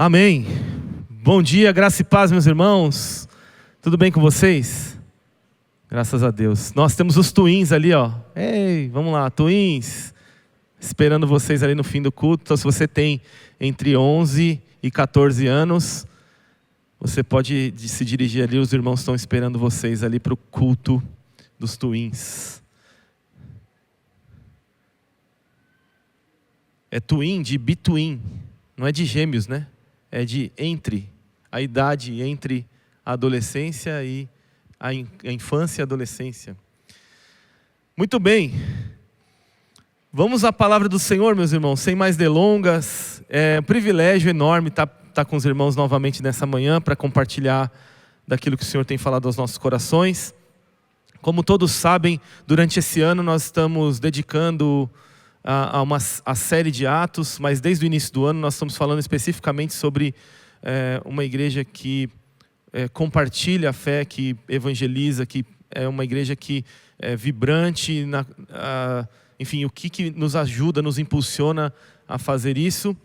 Amém. Bom dia, graça e paz, meus irmãos. Tudo bem com vocês? Graças a Deus. Nós temos os twins ali, ó. Ei, vamos lá, twins. Esperando vocês ali no fim do culto. Então, se você tem entre 11 e 14 anos, você pode se dirigir ali. Os irmãos estão esperando vocês ali para o culto dos twins. É twin de between. Não é de gêmeos, né? É de entre. A idade entre a adolescência e a infância e a adolescência. Muito bem. Vamos à palavra do Senhor, meus irmãos, sem mais delongas. É um privilégio enorme estar com os irmãos novamente nessa manhã para compartilhar daquilo que o Senhor tem falado aos nossos corações. Como todos sabem, durante esse ano nós estamos dedicando a série de Atos, mas desde o início do ano nós estamos falando especificamente sobre uma igreja que compartilha a fé, que evangeliza, que é uma igreja que é vibrante, enfim, o que nos ajuda, nos impulsiona a fazer isso.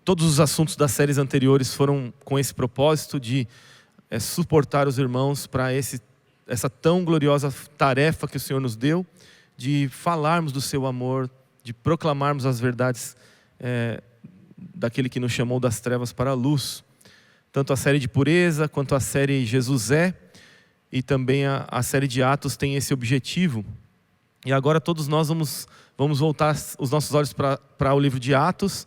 Todos os assuntos das séries anteriores foram com esse propósito de suportar os irmãos para essa tão gloriosa tarefa que o Senhor nos deu, de falarmos do seu amor, de proclamarmos as verdades daquele que nos chamou das trevas para a luz. Tanto a série de pureza, quanto a série Jesus é, e também a série de Atos tem esse objetivo. E agora todos nós vamos voltar os nossos olhos para o livro de Atos,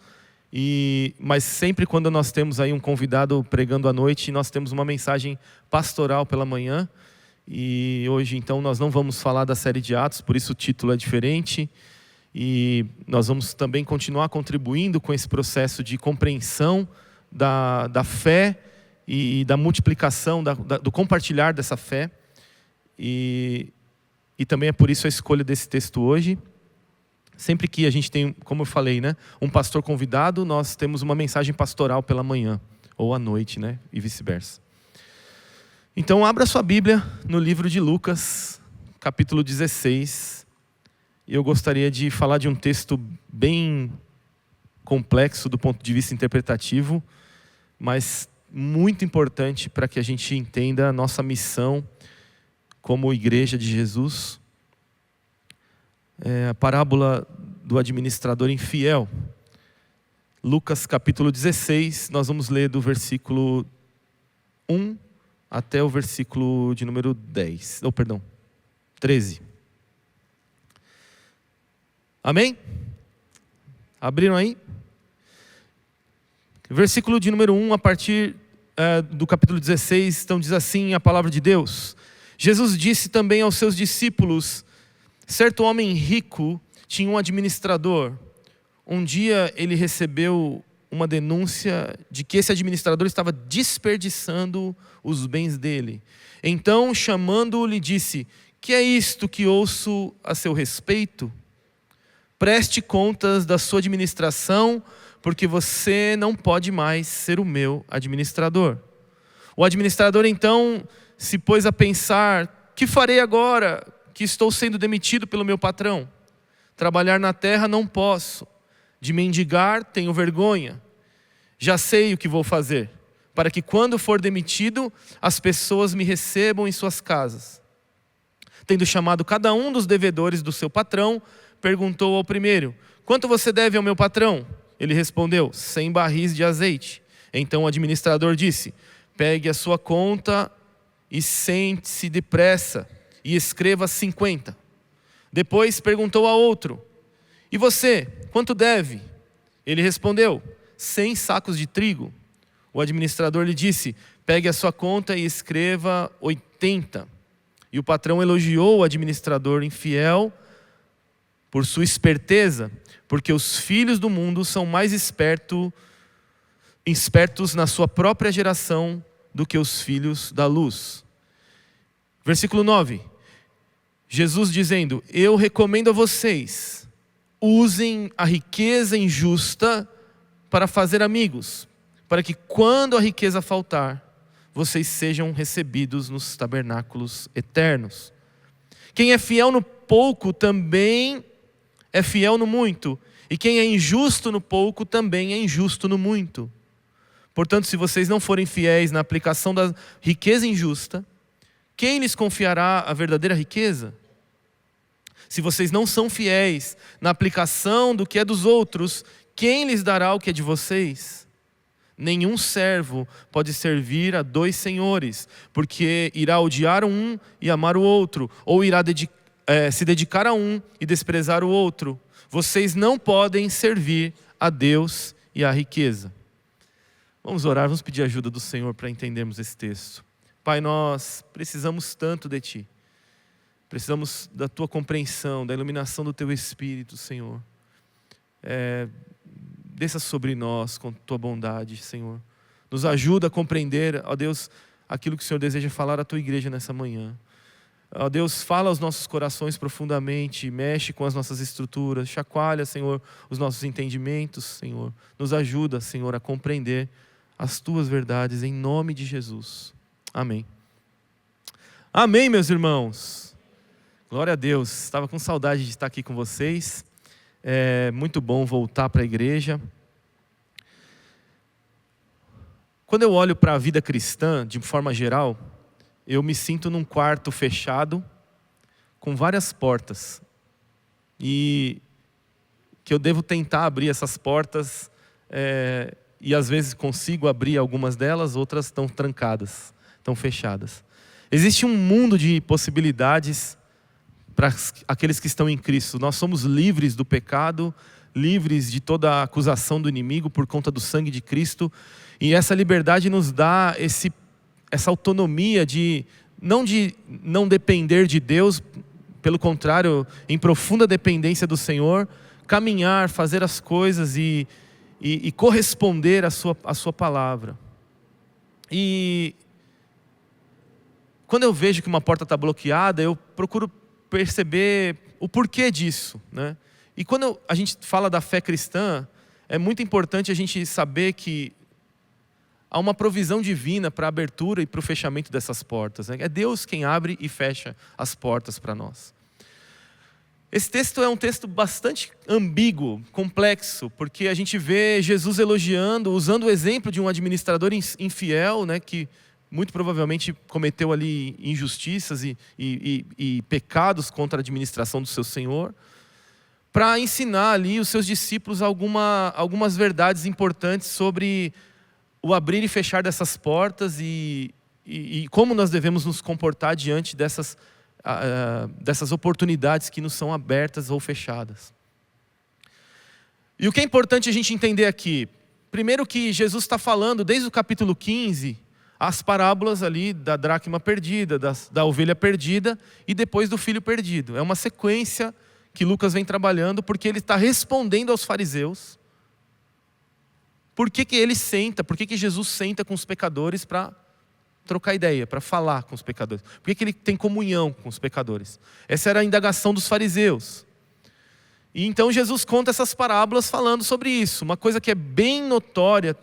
mas sempre quando nós temos aí um convidado pregando à noite, nós temos uma mensagem pastoral pela manhã. E hoje então nós não vamos falar da série de Atos, por isso o título é diferente. E nós vamos também continuar contribuindo com esse processo de compreensão da fé e da multiplicação, do compartilhar dessa fé. E também é por isso a escolha desse texto hoje. Sempre que a gente tem, como eu falei, né, um pastor convidado, nós temos uma mensagem pastoral pela manhã ou à noite, né, e vice-versa. Então abra sua Bíblia no livro de Lucas, capítulo 16. E eu gostaria de falar de um texto bem complexo do ponto de vista interpretativo, mas muito importante para que a gente entenda a nossa missão como igreja de Jesus. É a parábola do administrador infiel. Lucas capítulo 16, nós vamos ler do versículo 1 até o versículo de número 13. Amém? Abriram aí? Versículo de número 1, a partir do capítulo 16, então diz assim a palavra de Deus. Jesus disse também aos seus discípulos: certo homem rico tinha um administrador. Um dia ele recebeu uma denúncia de que esse administrador estava desperdiçando os bens dele. Então, chamando-o, lhe disse: que é isto que ouço a seu respeito? Preste contas da sua administração, porque você não pode mais ser o meu administrador. O administrador então se pôs a pensar: que farei agora que estou sendo demitido pelo meu patrão? Trabalhar na terra não posso, de mendigar tenho vergonha. Já sei o que vou fazer, para que quando for demitido, as pessoas me recebam em suas casas. Tendo chamado cada um dos devedores do seu patrão, perguntou ao primeiro: quanto você deve ao meu patrão? Ele respondeu: 100 barris de azeite. Então o administrador disse: pegue a sua conta e sente-se depressa e escreva 50. Depois perguntou a outro: e você, quanto deve? Ele respondeu: 100 sacos de trigo. O administrador lhe disse: pegue a sua conta e escreva 80. E o patrão elogiou o administrador infiel por sua esperteza, porque os filhos do mundo são mais espertos na sua própria geração do que os filhos da luz. Versículo 9. Jesus dizendo: eu recomendo a vocês, usem a riqueza injusta para fazer amigos, para que quando a riqueza faltar, vocês sejam recebidos nos tabernáculos eternos. Quem é fiel no pouco também é fiel no muito, E quem é injusto no pouco também é injusto no muito. Portanto, se vocês não forem fiéis na aplicação da riqueza injusta, quem lhes confiará a verdadeira riqueza? Se vocês não são fiéis na aplicação do que é dos outros, quem lhes dará o que é de vocês? Nenhum servo pode servir a dois senhores, porque irá odiar um e amar o outro, ou irá se dedicar a um e desprezar o outro. Vocês não podem servir a Deus e à riqueza. Vamos orar, vamos pedir ajuda do Senhor para entendermos esse texto. Pai, nós precisamos tanto de Ti. Precisamos da Tua compreensão, da iluminação do Teu Espírito, Senhor. Desça sobre nós com Tua bondade, Senhor. Nos ajuda a compreender, ó Deus, aquilo que o Senhor deseja falar à Tua igreja nessa manhã. Ó Deus, fala aos nossos corações profundamente, mexe com as nossas estruturas, chacoalha, Senhor, os nossos entendimentos, Senhor. Nos ajuda, Senhor, a compreender as Tuas verdades, em nome de Jesus. Amém. Amém, meus irmãos. Glória a Deus. Estava com saudade de estar aqui com vocês. É muito bom voltar para a igreja. Quando eu olho para a vida cristã, de forma geral, eu me sinto num quarto fechado, com várias portas. E que eu devo tentar abrir essas portas, e às vezes consigo abrir algumas delas, outras estão trancadas, estão fechadas. Existe um mundo de possibilidades para aqueles que estão em Cristo. Nós somos livres do pecado, livres de toda a acusação do inimigo por conta do sangue de Cristo. E essa liberdade nos dá essa autonomia de não depender de Deus, pelo contrário, em profunda dependência do Senhor, caminhar, fazer as coisas e corresponder à sua palavra. E quando eu vejo que uma porta está bloqueada, eu procuro perceber o porquê disso, né? E quando a gente fala da fé cristã, é muito importante a gente saber que há uma provisão divina para a abertura e para o fechamento dessas portas, né? É Deus quem abre e fecha as portas para nós. Esse texto é um texto bastante ambíguo, complexo, porque a gente vê Jesus elogiando, usando o exemplo de um administrador infiel, né, que muito provavelmente cometeu ali injustiças e pecados contra a administração do seu Senhor, para ensinar ali os seus discípulos algumas verdades importantes sobre o abrir e fechar dessas portas e como nós devemos nos comportar diante dessas oportunidades que nos são abertas ou fechadas. E o que é importante a gente entender aqui? Primeiro que Jesus está falando, desde o capítulo 15, as parábolas ali da dracma perdida, da ovelha perdida e depois do filho perdido. É uma sequência que Lucas vem trabalhando, porque ele está respondendo aos fariseus. Por que que Jesus senta com os pecadores para trocar ideia, para falar com os pecadores? Por que ele tem comunhão com os pecadores? Essa era a indagação dos fariseus. E então Jesus conta essas parábolas falando sobre isso. Uma coisa que é bem notória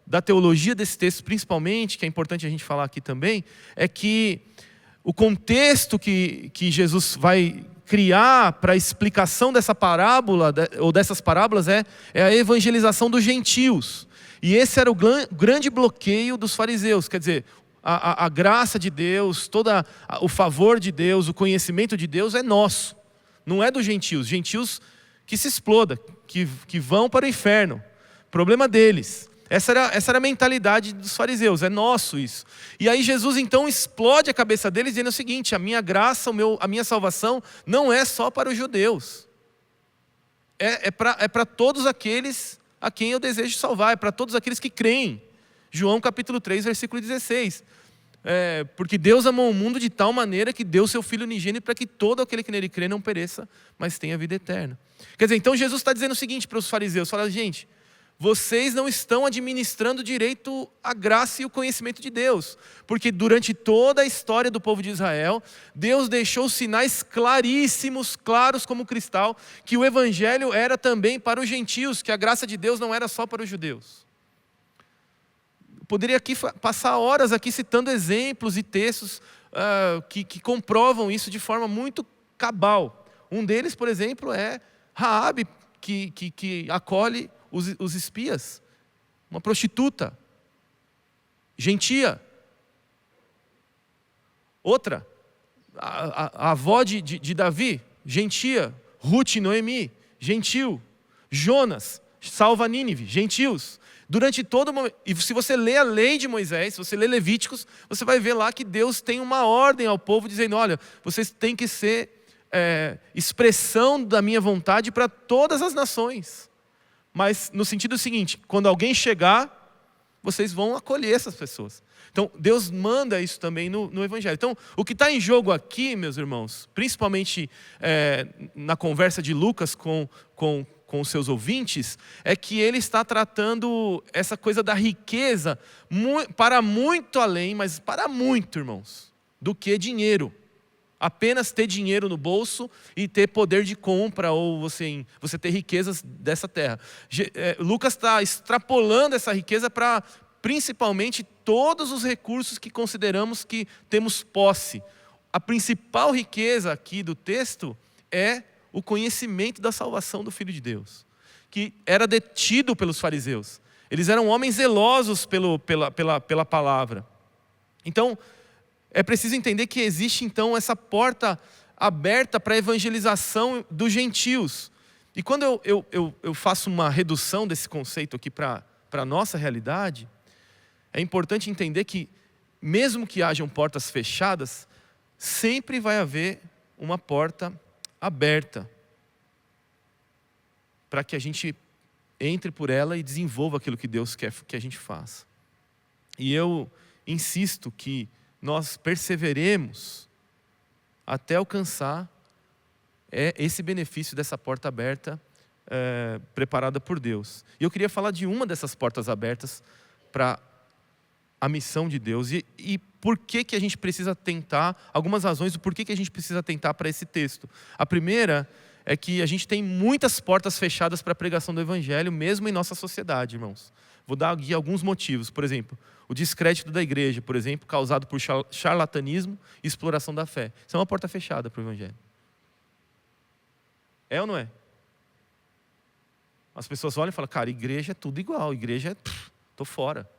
da teologia desse texto, principalmente, que é importante a gente falar aqui também, é que o contexto que Jesus vai criar para a explicação dessa parábola, ou dessas parábolas, é a evangelização dos gentios. E esse era o grande bloqueio dos fariseus. Quer dizer, a graça de Deus, todo o favor de Deus, o conhecimento de Deus é nosso. Não é dos gentios. Gentios que se exploda, que vão para o inferno. Problema deles. Essa era a mentalidade dos fariseus, é nosso isso. E aí Jesus então explode a cabeça deles dizendo o seguinte: a minha graça, a minha salvação não é só para os judeus. É para todos aqueles a quem eu desejo salvar, é para todos aqueles que creem. João capítulo 3, versículo 16. Porque Deus amou o mundo de tal maneira que deu seu Filho unigênito para que todo aquele que nele crê não pereça, mas tenha vida eterna. Quer dizer, então Jesus está dizendo o seguinte para os fariseus, fala: gente, vocês não estão administrando direito a graça e o conhecimento de Deus. Porque durante toda a história do povo de Israel, Deus deixou sinais claríssimos, claros como cristal, que o evangelho era também para os gentios, que a graça de Deus não era só para os judeus. Eu poderia aqui passar horas aqui citando exemplos e textos que comprovam isso de forma muito cabal. Um deles, por exemplo, é Raabe que acolhe os espias. Uma prostituta. Gentia. Outra, a avó de Davi, gentia. Ruth e Noemi, gentil. Jonas, salva Nínive, gentios. Durante todo o momento, e se você lê a lei de Moisés, se você lê Levíticos, você vai ver lá que Deus tem uma ordem ao povo dizendo, olha, vocês têm que ser expressão da minha vontade para todas as nações. Mas no sentido seguinte, quando alguém chegar, vocês vão acolher essas pessoas. Então, Deus manda isso também no Evangelho. Então, o que está em jogo aqui, meus irmãos, principalmente na conversa de Lucas com os seus ouvintes, é que ele está tratando essa coisa da riqueza para muito além, mas para muito, irmãos, do que dinheiro. Apenas ter dinheiro no bolso e ter poder de compra, ou você ter riquezas dessa terra. Lucas está extrapolando essa riqueza para principalmente todos os recursos que consideramos que temos posse. A principal riqueza aqui do texto é o conhecimento da salvação do Filho de Deus, que era detido pelos fariseus. Eles eram homens zelosos pela palavra. Então, é preciso entender que existe então essa porta aberta para a evangelização dos gentios. E quando eu faço uma redução desse conceito aqui para a nossa realidade, é importante entender que, mesmo que hajam portas fechadas, sempre vai haver uma porta aberta para que a gente entre por ela e desenvolva aquilo que Deus quer que a gente faça. E eu insisto que nós perseveremos até alcançar esse benefício dessa porta aberta preparada por Deus. E eu queria falar de uma dessas portas abertas para a missão de Deus e por que a gente precisa atentar, algumas razões do porquê que a gente precisa atentar para esse texto. A primeira é que a gente tem muitas portas fechadas para a pregação do Evangelho, mesmo em nossa sociedade, irmãos. Vou dar aqui alguns motivos. Por exemplo, o descrédito da igreja, por exemplo, causado por charlatanismo e exploração da fé. Isso é uma porta fechada para o Evangelho. É ou não é? As pessoas olham e falam, cara, igreja é tudo igual, igreja tô fora,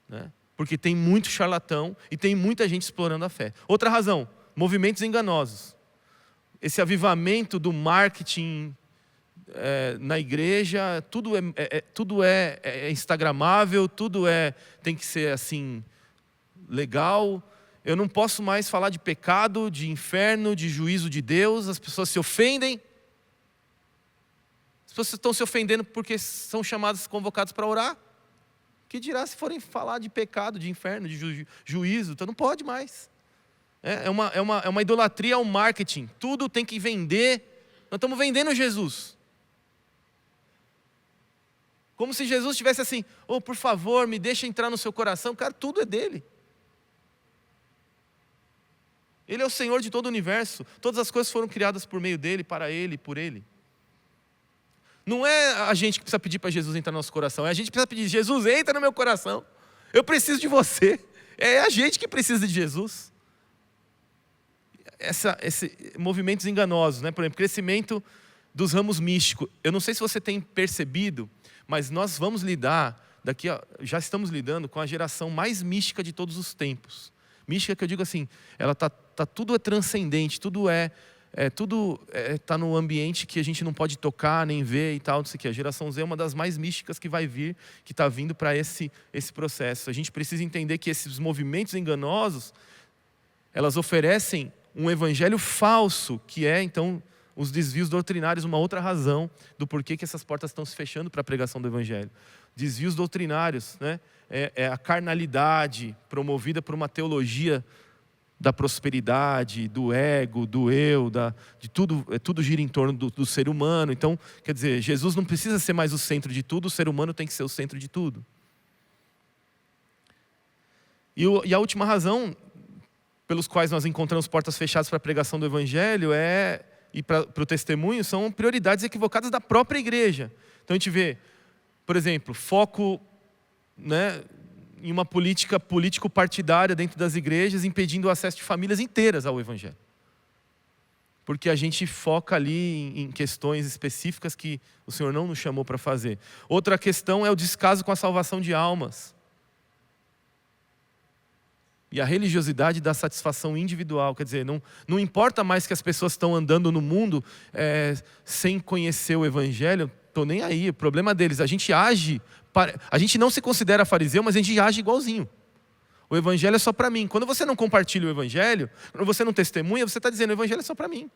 né? Porque tem muito charlatão e tem muita gente explorando a fé. Outra razão, movimentos enganosos. Esse avivamento do marketing na igreja, tudo é instagramável, tudo tem que ser assim, legal. Eu não posso mais falar de pecado, de inferno, de juízo de Deus. As pessoas se ofendem. As pessoas estão se ofendendo porque são chamadas, convocadas para orar. Que dirá se forem falar de pecado, de inferno, de juízo? Então não pode mais. É uma idolatria ao marketing. Tudo tem que vender. Nós estamos vendendo Jesus. Como se Jesus estivesse assim, por favor, me deixa entrar no seu coração. Cara, tudo é dele. Ele é o Senhor de todo o universo. Todas as coisas foram criadas por meio dele, para ele, por ele. Não é a gente que precisa pedir para Jesus entrar no nosso coração. É a gente que precisa pedir, Jesus, entra no meu coração. Eu preciso de você. É a gente que precisa de Jesus. Esses movimentos enganosos, né? Por exemplo, crescimento dos ramos místicos. Eu não sei se você tem percebido, mas nós vamos lidar, já estamos lidando com a geração mais mística de todos os tempos. Mística que eu digo assim, ela tudo é transcendente, tudo está no ambiente que a gente não pode tocar, nem ver e tal, não sei o que. A geração Z é uma das mais místicas que vai vir, que está vindo para esse processo. A gente precisa entender que esses movimentos enganosos, elas oferecem um evangelho falso, que é, então, os desvios doutrinários, uma outra razão do porquê que essas portas estão se fechando para a pregação do evangelho. Desvios doutrinários, né? É a carnalidade promovida por uma teologia da prosperidade, do ego, do eu, de tudo, tudo gira em torno do ser humano. Então, quer dizer, Jesus não precisa ser mais o centro de tudo, o ser humano tem que ser o centro de tudo. E a última razão pelos quais nós encontramos portas fechadas para a pregação do Evangelho e para o testemunho são prioridades equivocadas da própria igreja. Então a gente vê, por exemplo, foco, né, em uma política político-partidária dentro das igrejas, impedindo o acesso de famílias inteiras ao Evangelho. porque a gente foca ali em questões específicas que o Senhor não nos chamou para fazer. Outra questão é o descaso com a salvação de almas. E a religiosidade dá satisfação individual, quer dizer, não importa mais que as pessoas estão andando no mundo sem conhecer o Evangelho, estou nem aí, o problema deles, a gente não se considera fariseu, mas a gente age igualzinho. O Evangelho é só para mim. Quando você não compartilha o Evangelho, quando você não testemunha, você está dizendo, o Evangelho é só para mim.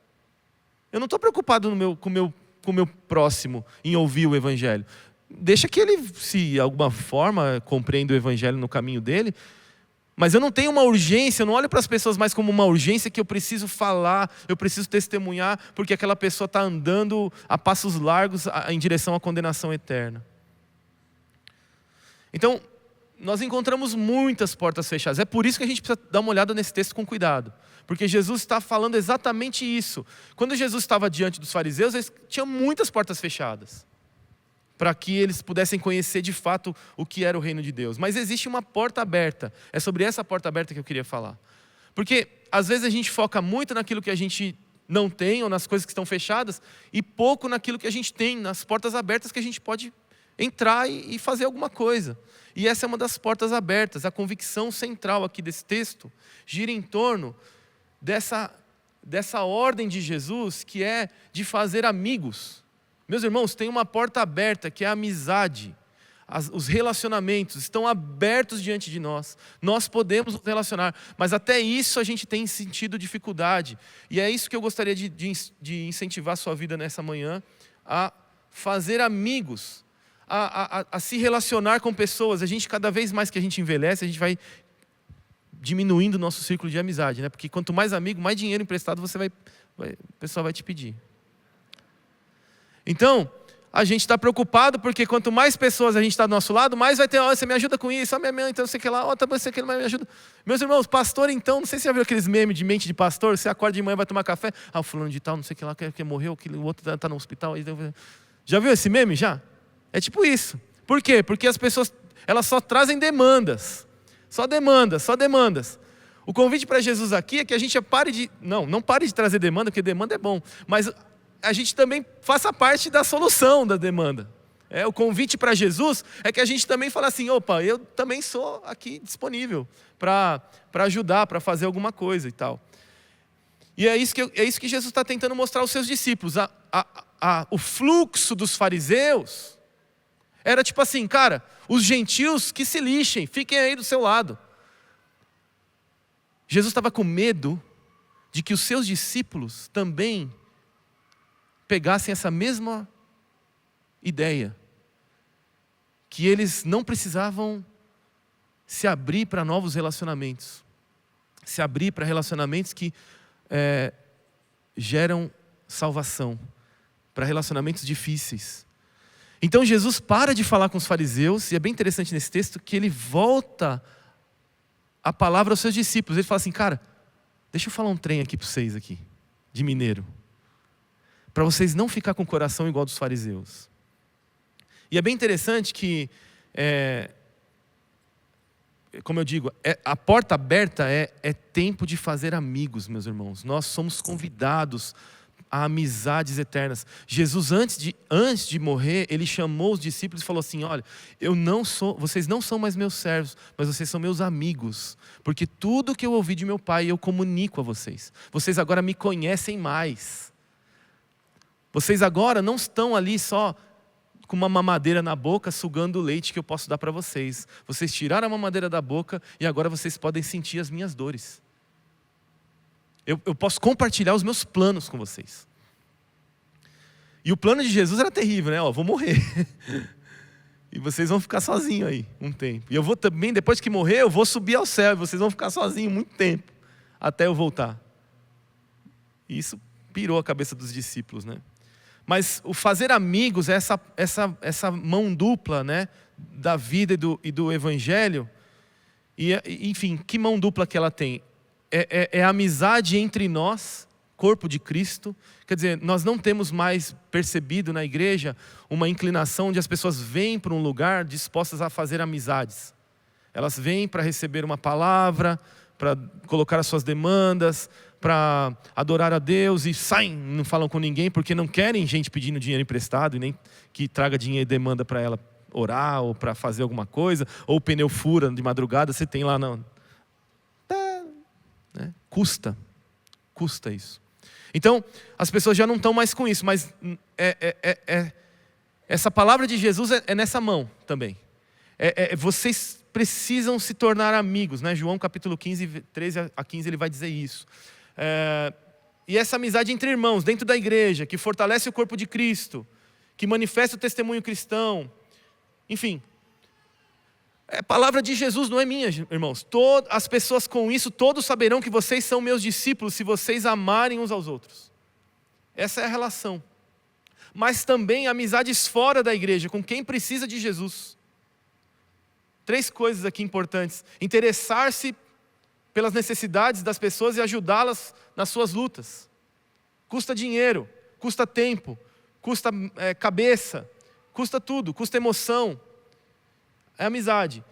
Eu não estou preocupado com o meu próximo em ouvir o Evangelho. Deixa que ele, se de alguma forma, compreenda o Evangelho no caminho dele, mas eu não tenho uma urgência, eu não olho para as pessoas mais como uma urgência que eu preciso falar, eu preciso testemunhar, porque aquela pessoa está andando a passos largos em direção à condenação eterna. Então, nós encontramos muitas portas fechadas. É por isso que a gente precisa dar uma olhada nesse texto com cuidado. Porque Jesus está falando exatamente isso. Quando Jesus estava diante dos fariseus, eles tinham muitas portas fechadas, para que eles pudessem conhecer de fato o que era o reino de Deus. Mas existe uma porta aberta. É sobre essa porta aberta que eu queria falar. Porque às vezes a gente foca muito naquilo que a gente não tem, ou nas coisas que estão fechadas, e pouco naquilo que a gente tem, nas portas abertas que a gente pode entrar e fazer alguma coisa. E essa é uma das portas abertas. A convicção central aqui desse texto gira em torno dessa ordem de Jesus, que é de fazer amigos. Meus irmãos, tem uma porta aberta, que é a amizade. Os relacionamentos estão abertos diante de nós. Nós podemos nos relacionar, mas até isso a gente tem sentido dificuldade. E é isso que eu gostaria de incentivar a sua vida nessa manhã, a fazer amigos, a se relacionar com pessoas. A gente, cada vez mais que a gente envelhece, a gente vai diminuindo o nosso círculo de amizade, né? Porque quanto mais amigo, mais dinheiro emprestado o pessoal vai te pedir. Então, a gente está preocupado porque quanto mais pessoas a gente está do nosso lado, mais vai ter, você me ajuda com isso, minha mãe, então não sei o que lá, também sei que ele me ajuda. Meus irmãos, pastor então, não sei se você já viu aqueles memes de mente de pastor, você acorda de manhã, vai tomar café, o fulano de tal, não sei o que lá, que morreu, o outro está no hospital. Já viu esse meme, já? É tipo isso. Por quê? Porque as pessoas, elas só trazem demandas. Só demandas. O convite para Jesus aqui é que a gente não pare de trazer demanda, porque demanda é bom, mas a gente também faça parte da solução da demanda. O convite para Jesus é que a gente também fale assim, opa, eu também sou aqui disponível para ajudar, para fazer alguma coisa e tal. E é isso que Jesus está tentando mostrar aos seus discípulos. O fluxo dos fariseus era tipo assim, cara, os gentios que se lixem, fiquem aí do seu lado. Jesus estava com medo de que os seus discípulos também pegassem essa mesma ideia, que eles não precisavam se abrir para novos relacionamentos, se abrir para relacionamentos que geram salvação, para relacionamentos difíceis. Então Jesus para de falar com os fariseus, e é bem interessante nesse texto que ele volta a palavra aos seus discípulos. Ele fala assim, cara, deixa eu falar um trem aqui para vocês aqui, de mineiro, para vocês não ficar com o coração igual dos fariseus. E é bem interessante que, como eu digo, a porta aberta é tempo de fazer amigos, meus irmãos. Nós somos convidados a amizades eternas. Jesus, antes de morrer, ele chamou os discípulos e falou assim, olha, vocês não são mais meus servos, mas vocês são meus amigos, porque tudo que eu ouvi de meu Pai, eu comunico a vocês. Vocês agora me conhecem mais. Vocês agora não estão ali só com uma mamadeira na boca, sugando o leite que eu posso dar para vocês. Vocês tiraram a mamadeira da boca e agora vocês podem sentir as minhas dores. Eu posso compartilhar os meus planos com vocês. E o plano de Jesus era terrível, né? Vou morrer. E vocês vão ficar sozinhos aí um tempo. E eu vou também, depois que morrer, eu vou subir ao céu. E vocês vão ficar sozinhos muito tempo, até eu voltar. E isso pirou a cabeça dos discípulos, né? Mas o fazer amigos, essa mão dupla, né, da vida e do evangelho, enfim, que mão dupla que ela tem? É a amizade entre nós, corpo de Cristo. Quer dizer, nós não temos mais percebido na igreja uma inclinação onde as pessoas vêm para um lugar dispostas a fazer amizades. Elas vêm para receber uma palavra, para colocar as suas demandas, para adorar a Deus e saem, não falam com ninguém, porque não querem gente pedindo dinheiro emprestado e nem que traga dinheiro e demanda para ela orar ou para fazer alguma coisa, ou o pneu fura de madrugada, você tem lá, não. Né? Custa isso. Então, as pessoas já não estão mais com isso, mas essa palavra de Jesus é nessa mão também. Vocês precisam se tornar amigos, né? João capítulo 15, 13 a 15, ele vai dizer isso. E essa amizade entre irmãos, dentro da igreja, que fortalece o corpo de Cristo, que manifesta o testemunho cristão, enfim. É palavra de Jesus, não é minha, irmãos. As pessoas com isso, todos saberão que vocês são meus discípulos, se vocês amarem uns aos outros. Essa é a relação. Mas também amizades fora da igreja, com quem precisa de Jesus. 3 coisas aqui importantes. Interessar-se pelas necessidades das pessoas e ajudá-las nas suas lutas. Custa dinheiro, custa tempo, custa cabeça, custa tudo, custa emoção. É amizade.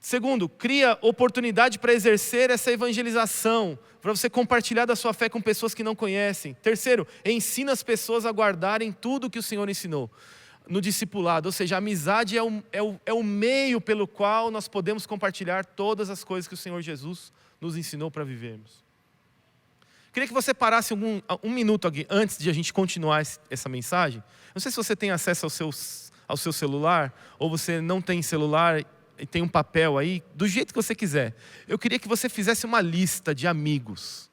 Segundo, cria oportunidade para exercer essa evangelização, para você compartilhar da sua fé com pessoas que não conhecem. Terceiro, ensina as pessoas a guardarem tudo que o Senhor ensinou no discipulado. Ou seja, a amizade é o meio pelo qual nós podemos compartilhar todas as coisas que o Senhor Jesus nos ensinou para vivermos. Queria que você parasse um minuto aqui, antes de a gente continuar essa mensagem. Não sei se você tem acesso ao seu celular, ou você não tem celular e tem um papel aí, do jeito que você quiser. Eu queria que você fizesse uma lista de amigos.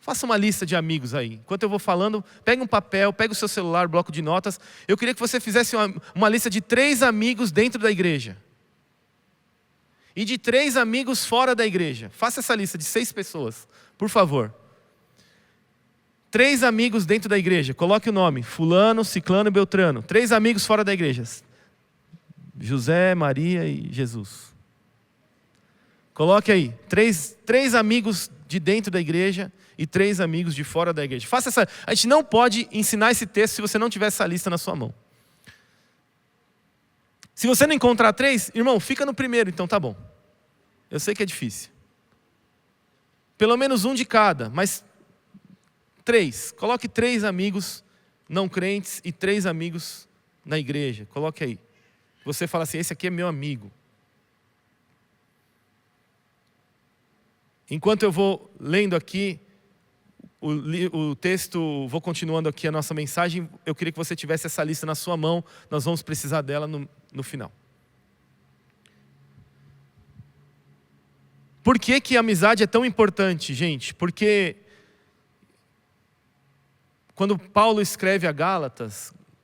Faça uma lista de amigos aí. Enquanto eu vou falando, pega um papel, pega o seu celular, bloco de notas. Eu queria que você fizesse uma lista de 3 amigos dentro da igreja. E de 3 amigos fora da igreja. Faça essa lista de 6 pessoas, por favor. 3 amigos dentro da igreja. Coloque o nome. Fulano, Ciclano e Beltrano. 3 amigos fora da igreja. José, Maria e Jesus. Coloque aí. 3 amigos de dentro da igreja e 3 amigos de fora da igreja. Faça essa. A gente não pode ensinar esse texto se você não tiver essa lista na sua mão. Se você não encontrar 3, irmão, fica no primeiro, então tá bom. Eu sei que é difícil. Pelo menos um de cada, mas 3. Coloque 3 amigos não crentes e 3 amigos na igreja. Coloque aí. Você fala assim, esse aqui é meu amigo. Enquanto eu vou lendo aqui o texto, vou continuando aqui a nossa mensagem, eu queria que você tivesse essa lista na sua mão, nós vamos precisar dela no final. Por que a amizade é tão importante, gente? Porque quando Paulo escreve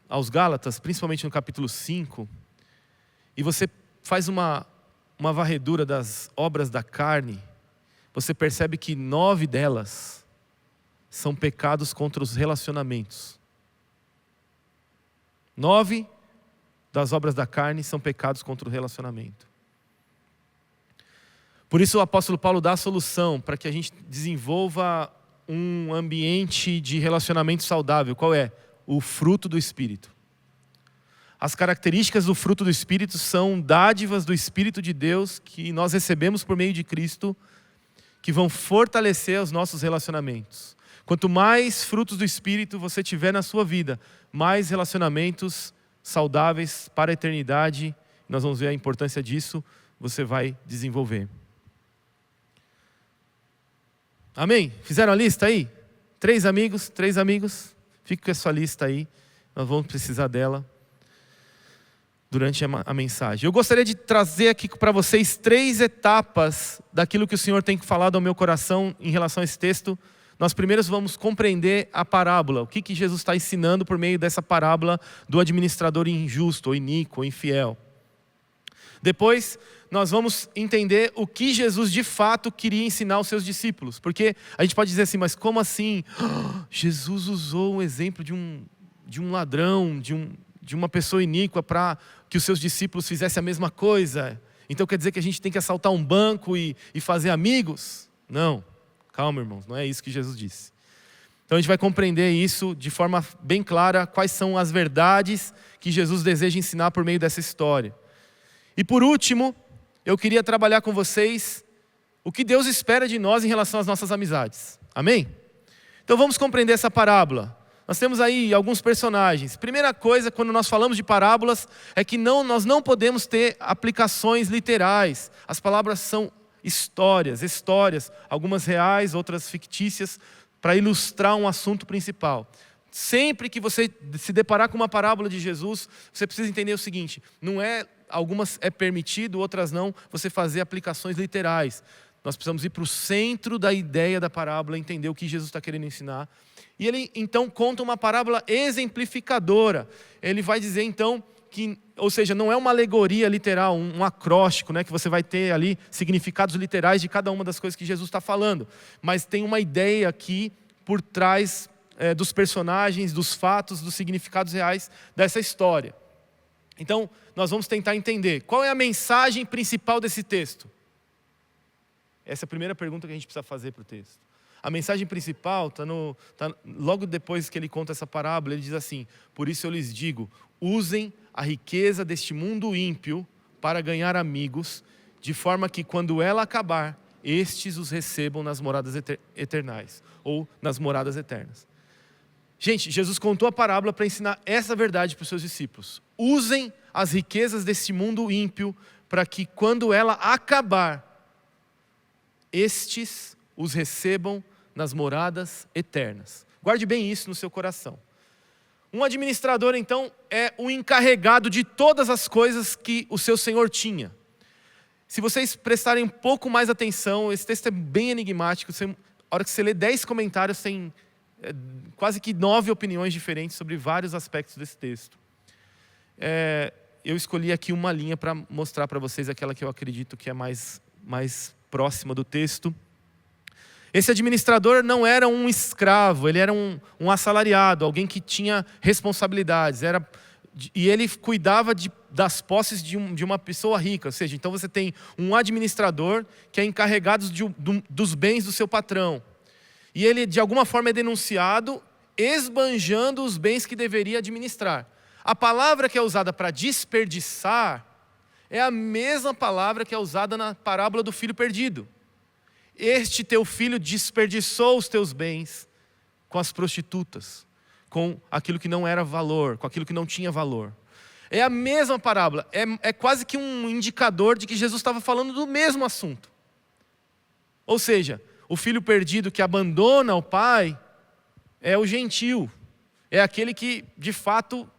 aos Gálatas, principalmente no capítulo 5, e você faz uma varredura das obras da carne, você percebe que 9 delas são pecados contra os relacionamentos. 9 das obras da carne são pecados contra o relacionamento. Por isso o apóstolo Paulo dá a solução para que a gente desenvolva um ambiente de relacionamento saudável. Qual é? O fruto do Espírito. As características do fruto do Espírito são dádivas do Espírito de Deus que nós recebemos por meio de Cristo, que vão fortalecer os nossos relacionamentos. Quanto mais frutos do Espírito você tiver na sua vida, mais relacionamentos saudáveis para a eternidade, nós vamos ver a importância disso, você vai desenvolver. Amém? Fizeram a lista aí? 3 amigos? Fique com a sua lista aí, nós vamos precisar dela durante a mensagem. Eu gostaria de trazer aqui para vocês 3 etapas daquilo que o Senhor tem falado ao meu coração em relação a esse texto. Nós primeiro vamos compreender a parábola, o que Jesus está ensinando por meio dessa parábola do administrador injusto, ou iníquo, ou infiel. Depois, nós vamos entender o que Jesus de fato queria ensinar aos seus discípulos. Porque a gente pode dizer assim, mas como assim? Jesus usou um exemplo de um ladrão, de uma pessoa iníqua para que os seus discípulos fizessem a mesma coisa. Então quer dizer que a gente tem que assaltar um banco e fazer amigos? Não. Calma, irmãos, não é isso que Jesus disse. Então a gente vai compreender isso de forma bem clara, quais são as verdades que Jesus deseja ensinar por meio dessa história. E por último, eu queria trabalhar com vocês o que Deus espera de nós em relação às nossas amizades. Amém? Então vamos compreender essa parábola. Nós temos aí alguns personagens. Primeira coisa, quando nós falamos de parábolas, é que nós não podemos ter aplicações literais. As palavras são histórias, algumas reais, outras fictícias, para ilustrar um assunto principal. Sempre que você se deparar com uma parábola de Jesus, você precisa entender o seguinte: não é, algumas é permitido, outras não, você fazer aplicações literais. Nós precisamos ir para o centro da ideia da parábola, entender o que Jesus está querendo ensinar. E ele então conta uma parábola exemplificadora. Ele vai dizer então que, ou seja, não é uma alegoria literal, um acróstico, né, que você vai ter ali significados literais de cada uma das coisas que Jesus está falando. Mas tem uma ideia aqui por trás dos personagens, dos fatos, dos significados reais dessa história. Então, nós vamos tentar entender qual é a mensagem principal desse texto. Essa é a primeira pergunta que a gente precisa fazer para o texto. A mensagem principal está logo depois que ele conta essa parábola, ele diz assim: por isso eu lhes digo, usem a riqueza deste mundo ímpio para ganhar amigos, de forma que quando ela acabar, estes os recebam nas moradas eternais, ou nas moradas eternas. Gente, Jesus contou a parábola para ensinar essa verdade para os seus discípulos. Usem as riquezas deste mundo ímpio para que quando ela acabar, estes os recebam nas moradas eternas. Guarde bem isso no seu coração. Um administrador, então, é o encarregado de todas as coisas que o seu senhor tinha. Se vocês prestarem um pouco mais atenção, esse texto é bem enigmático. A hora que você lê 10 comentários, tem quase que 9 opiniões diferentes sobre vários aspectos desse texto. Eu escolhi aqui uma linha para mostrar para vocês aquela que eu acredito que é mais próxima do texto. Esse administrador não era um escravo, ele era um assalariado, alguém que tinha responsabilidades. E ele cuidava das posses de uma pessoa rica. Ou seja, então você tem um administrador que é encarregado dos bens do seu patrão. E ele, de alguma forma, é denunciado esbanjando os bens que deveria administrar. A palavra que é usada para desperdiçar é a mesma palavra que é usada na parábola do filho perdido. Este teu filho desperdiçou os teus bens com as prostitutas, com aquilo que não era valor, com aquilo que não tinha valor. É a mesma parábola, é quase que um indicador de que Jesus estava falando do mesmo assunto. Ou seja, o filho perdido que abandona o pai é o gentio, é aquele que de fato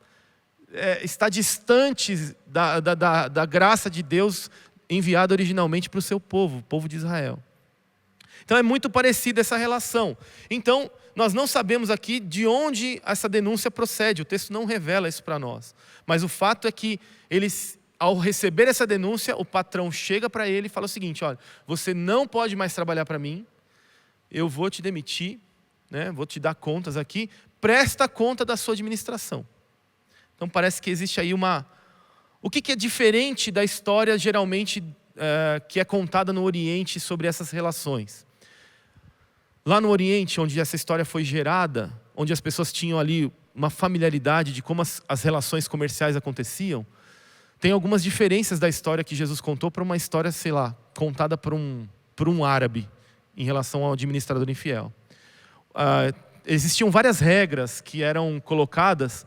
está distante da graça de Deus enviada originalmente para o seu povo, o povo de Israel. Então é muito parecida essa relação. Então nós não sabemos aqui de onde essa denúncia procede, o texto não revela isso para nós. Mas o fato é que eles, ao receber essa denúncia, o patrão chega para ele e fala o seguinte: olha, você não pode mais trabalhar para mim, eu vou te demitir, né? Vou te dar contas aqui, presta conta da sua administração. Então parece que existe aí o que é diferente da história geralmente que é contada no Oriente sobre essas relações. Lá no Oriente, onde essa história foi gerada, onde as pessoas tinham ali uma familiaridade de como as relações comerciais aconteciam, tem algumas diferenças da história que Jesus contou para uma história, sei lá, contada por um árabe em relação ao administrador infiel. Existiam várias regras que eram colocadas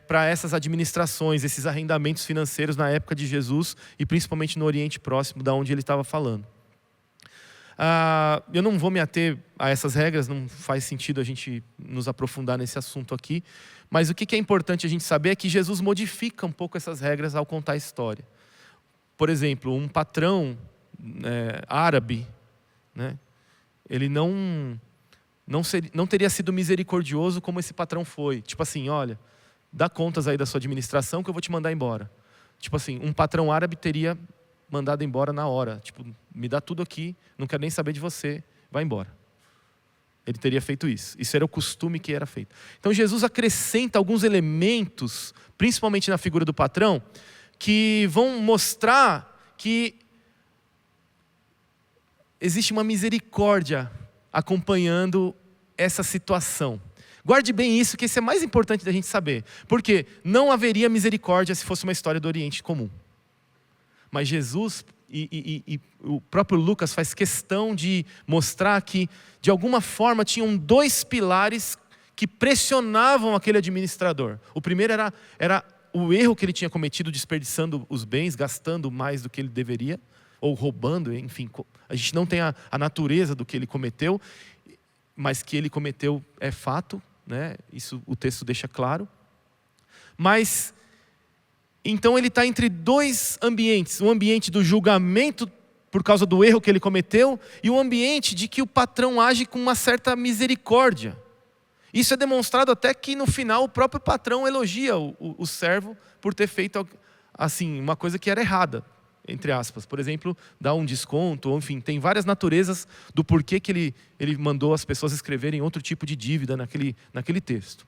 para essas administrações, esses arrendamentos financeiros na época de Jesus e principalmente no Oriente Próximo, da onde ele estava falando. Eu não vou me ater a essas regras, não faz sentido a gente nos aprofundar nesse assunto aqui, mas o que é importante a gente saber é que Jesus modifica um pouco essas regras ao contar a história. Por exemplo, um patrão árabe, né, ele não teria sido misericordioso como esse patrão foi. Tipo assim, olha, dá contas aí da sua administração que eu vou te mandar embora. Tipo assim, um patrão árabe teria mandado embora na hora. Tipo, me dá tudo aqui, não quero nem saber de você, vai embora. Ele teria feito isso. Isso era o costume que era feito. Então Jesus acrescenta alguns elementos, principalmente na figura do patrão, que vão mostrar que existe uma misericórdia acompanhando essa situação. Guarde bem isso, que isso é mais importante da gente saber. Porque não haveria misericórdia se fosse uma história do Oriente comum. Mas Jesus e o próprio Lucas faz questão de mostrar que, de alguma forma, tinham dois pilares que pressionavam aquele administrador. O primeiro era o erro que ele tinha cometido, desperdiçando os bens, gastando mais do que ele deveria, ou roubando, enfim. A gente não tem a natureza do que ele cometeu, mas que ele cometeu é fato, né? Isso o texto deixa claro. Mas, então ele está entre dois ambientes. O ambiente do julgamento por causa do erro que ele cometeu, e o ambiente de que o patrão age com uma certa misericórdia. Isso é demonstrado até que no final o próprio patrão elogia o servo por ter feito assim, uma coisa que era errada, entre aspas. Por exemplo, dar um desconto, ou, enfim, tem várias naturezas do porquê que ele mandou as pessoas escreverem outro tipo de dívida naquele texto.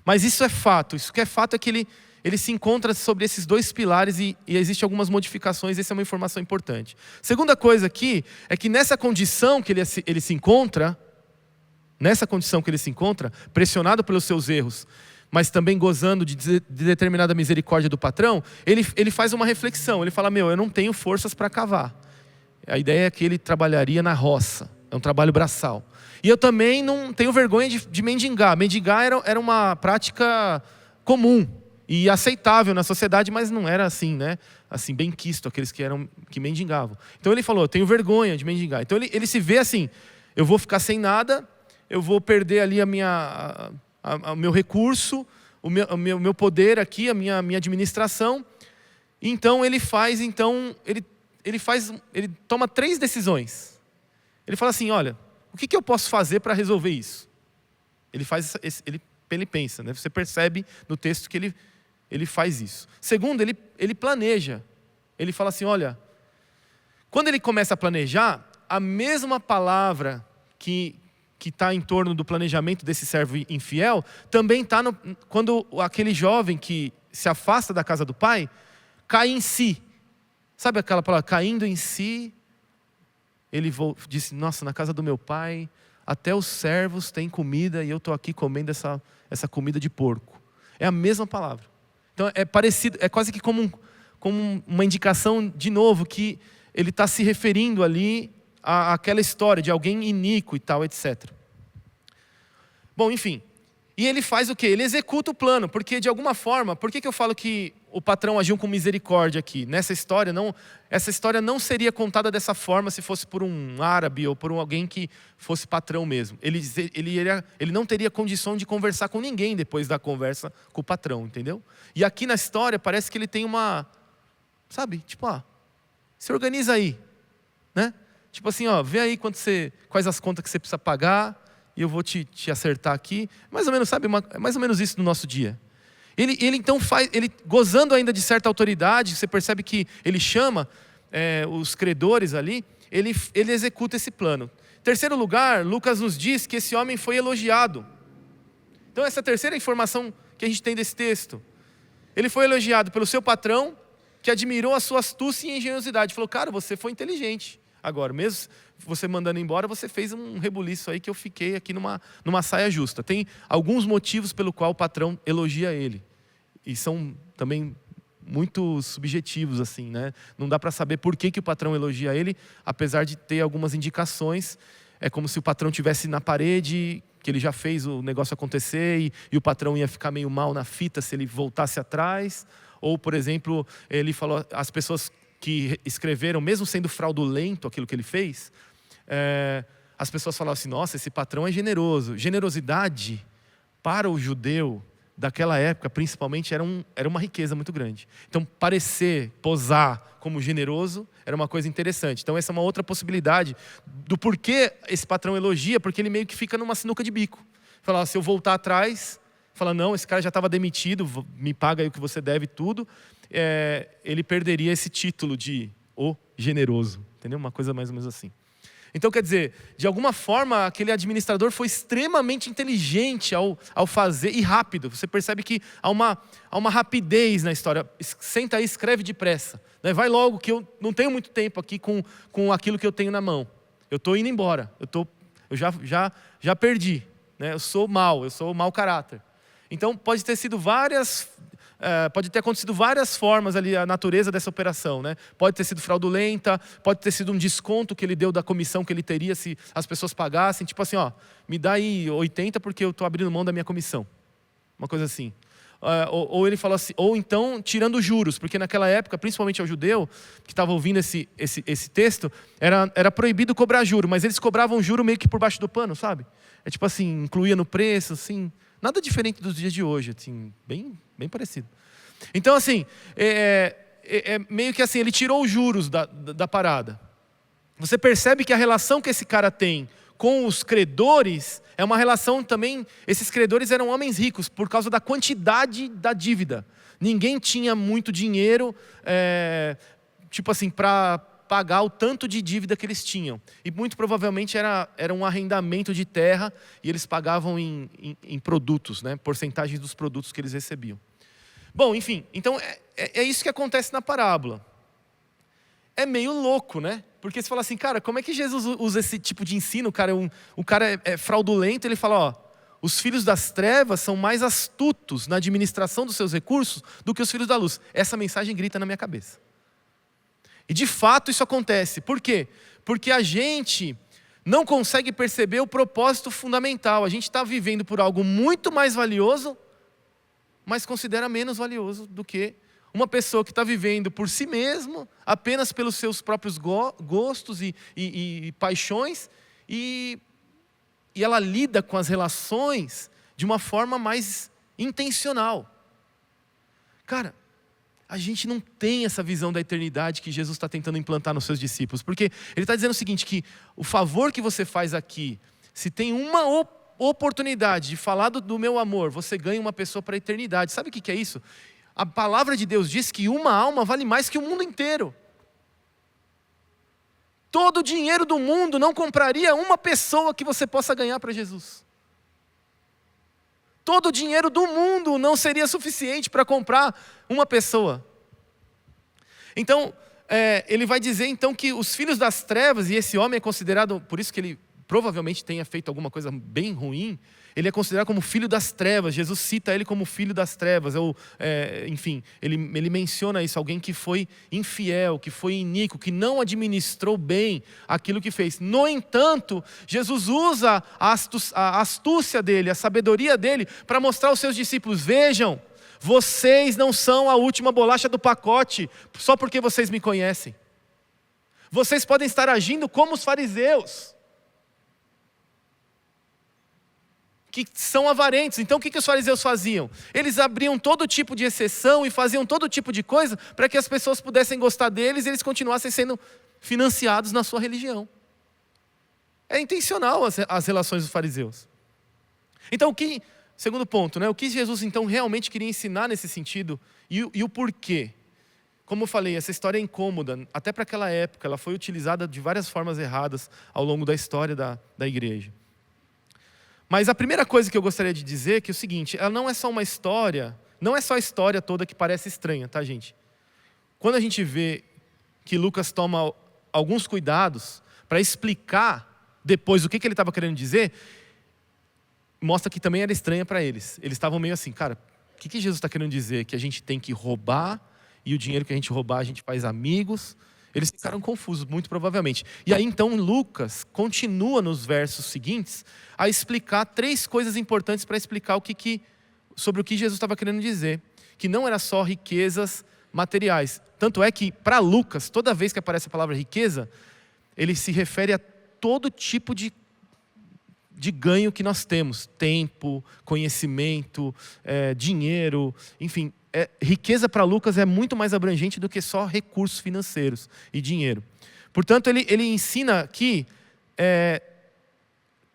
Mas isso é fato. Isso que é fato é que ele se encontra sobre esses dois pilares e existem algumas modificações. Essa é uma informação importante. Segunda coisa aqui é que nessa condição que ele se encontra, pressionado pelos seus erros, mas também gozando de determinada misericórdia do patrão, ele faz uma reflexão. Ele fala, eu não tenho forças para cavar. A ideia é que ele trabalharia na roça. É um trabalho braçal. E eu também não tenho vergonha de mendigar. Mendigar era uma prática comum e aceitável na sociedade, mas não era assim, né? Assim, bem quisto, aqueles que mendigavam. Então ele falou, eu tenho vergonha de mendigar. Então ele se vê assim, eu vou ficar sem nada, eu vou perder ali o meu recurso, o meu poder aqui, a minha administração. Então ele toma 3 decisões. Ele fala assim, olha, o que eu posso fazer para resolver isso? Ele pensa, né? Você percebe no texto que ele faz isso. Segundo, ele planeja. Ele fala assim, olha, quando ele começa a planejar, a mesma palavra que está em torno do planejamento desse servo infiel, também está quando aquele jovem que se afasta da casa do pai, cai em si. Sabe aquela palavra, caindo em si? Ele disse, nossa, na casa do meu pai, até os servos têm comida e eu estou aqui comendo essa comida de porco. É a mesma palavra. Então é parecido, é quase que como uma indicação, de novo, que ele está se referindo ali àquela história de alguém iníquo e tal, etc. Bom, enfim. E ele faz o quê? Ele executa o plano, porque de alguma forma, por que eu falo que o patrão agiu com misericórdia aqui? Essa história não seria contada dessa forma se fosse por um árabe ou por alguém que fosse patrão mesmo. Ele não teria condição de conversar com ninguém depois da conversa com o patrão, entendeu? E aqui na história parece que ele tem sabe, tipo, se organiza aí, né? Tipo assim, vê aí quais as contas que você precisa pagar, e eu vou te acertar aqui. Mais ou menos, sabe, mais ou menos isso no nosso dia. Ele então faz, gozando ainda de certa autoridade, você percebe que ele chama os credores ali, ele executa esse plano. Terceiro lugar, Lucas nos diz que esse homem foi elogiado. Então essa é a terceira informação que a gente tem desse texto. Ele foi elogiado pelo seu patrão, que admirou a sua astúcia e engenhosidade. Falou, cara, você foi inteligente. Agora, mesmo você mandando embora, você fez um rebuliço aí que eu fiquei aqui numa saia justa. Tem alguns motivos pelo qual o patrão elogia ele. E são também muito subjetivos, assim, né? Não dá para saber por que o patrão elogia ele, apesar de ter algumas indicações. É como se o patrão estivesse na parede, que ele já fez o negócio acontecer, e o patrão ia ficar meio mal na fita se ele voltasse atrás. Ou, por exemplo, ele falou, as pessoas que escreveram, mesmo sendo fraudulento aquilo que ele fez, as pessoas falavam assim, nossa, esse patrão é generoso. Generosidade, para o judeu daquela época, principalmente, era uma riqueza muito grande. Então, posar como generoso, era uma coisa interessante. Então, essa é uma outra possibilidade do porquê esse patrão elogia, porque ele meio que fica numa sinuca de bico. Fala, se eu voltar atrás, fala, não, esse cara já estava demitido, me paga aí o que você deve tudo. Ele perderia esse título de o generoso, entendeu? Uma coisa mais ou menos assim. Então, quer dizer, de alguma forma, aquele administrador foi extremamente inteligente ao fazer, e rápido. Você percebe que há uma rapidez na história. Senta aí, escreve depressa, né? Vai logo, que eu não tenho muito tempo aqui com aquilo que eu tenho na mão. Eu estou indo embora, eu já perdi, né? Eu sou mau caráter. Então, pode ter sido várias pode ter acontecido várias formas ali, a natureza dessa operação, né? Pode ter sido fraudulenta, pode ter sido um desconto que ele deu da comissão que ele teria se as pessoas pagassem. Tipo assim, ó, me dá aí 80 porque eu estou abrindo mão da minha comissão. Uma coisa assim. Ou ele falou assim, ou então tirando juros, porque naquela época, principalmente ao judeu, que estava ouvindo esse texto, era proibido cobrar juro, mas eles cobravam juro meio que por baixo do pano, sabe? É tipo assim, incluía no preço, assim, nada diferente dos dias de hoje, assim, bem parecido. Então, assim, meio que assim, ele tirou os juros da parada. Você percebe que a relação que esse cara tem com os credores é uma relação também. Esses credores eram homens ricos por causa da quantidade da dívida. Ninguém tinha muito dinheiro, tipo assim, para pagar o tanto de dívida que eles tinham. E muito provavelmente era um arrendamento de terra e eles pagavam em produtos, né? Porcentagens dos produtos que eles recebiam. Bom, enfim, então é isso que acontece na parábola. É meio louco, né? Porque você fala assim, cara, como é que Jesus usa esse tipo de ensino? O cara é fraudulento, ele fala, ó, os filhos das trevas são mais astutos na administração dos seus recursos do que os filhos da luz. Essa mensagem grita na minha cabeça. E de fato isso acontece. Por quê? Porque a gente não consegue perceber o propósito fundamental. A gente está vivendo por algo muito mais valioso, mas considera menos valioso do que uma pessoa que está vivendo por si mesmo, apenas pelos seus próprios gostos e paixões, e ela lida com as relações de uma forma mais intencional. Cara, a gente não tem essa visão da eternidade que Jesus está tentando implantar nos seus discípulos, porque ele está dizendo o seguinte, que o favor que você faz aqui, se tem uma oportunidade de falar do meu amor, você ganha uma pessoa para a eternidade. Sabe o que é isso? A palavra de Deus diz que uma alma vale mais que o mundo inteiro. Todo o dinheiro do mundo não compraria uma pessoa que você possa ganhar para Jesus. Todo o dinheiro do mundo não seria suficiente para comprar uma pessoa. Então, ele vai dizer então que os filhos das trevas, e esse homem é considerado, por isso que ele provavelmente tenha feito alguma coisa bem ruim, ele é considerado como filho das trevas. Jesus cita ele como filho das trevas, enfim, ele menciona isso, alguém que foi infiel, que foi iníquo, que não administrou bem aquilo que fez. No entanto, Jesus usa a astúcia dele, a sabedoria dele, para mostrar aos seus discípulos, vejam, vocês não são a última bolacha do pacote, só porque vocês me conhecem. Vocês podem estar agindo como os fariseus, que são avarentos. Então o que os fariseus faziam? Eles abriam todo tipo de exceção e faziam todo tipo de coisa para que as pessoas pudessem gostar deles e eles continuassem sendo financiados na sua religião. É intencional as relações dos fariseus. Então segundo ponto, né? O que Jesus então realmente queria ensinar nesse sentido e o porquê? Como eu falei, essa história é incômoda, até para aquela época, ela foi utilizada de várias formas erradas ao longo da história da igreja. Mas a primeira coisa que eu gostaria de dizer é que é o seguinte, ela não é só uma história, não é só a história toda que parece estranha, tá, gente? Quando a gente vê que Lucas toma alguns cuidados para explicar depois o que ele estava querendo dizer, mostra que também era estranha para eles. Eles estavam meio assim, cara, o que Jesus está querendo dizer? Que a gente tem que roubar e o dinheiro que a gente roubar a gente faz amigos? Eles ficaram confusos, muito provavelmente. E aí então Lucas continua nos versos seguintes a explicar 3 coisas importantes para explicar sobre o que Jesus estava querendo dizer. Que não era só riquezas materiais. Tanto é que para Lucas, toda vez que aparece a palavra riqueza, ele se refere a todo tipo de ganho que nós temos. Tempo, conhecimento, dinheiro, enfim. Riqueza para Lucas é muito mais abrangente do que só recursos financeiros e dinheiro. Portanto, ele ensina aqui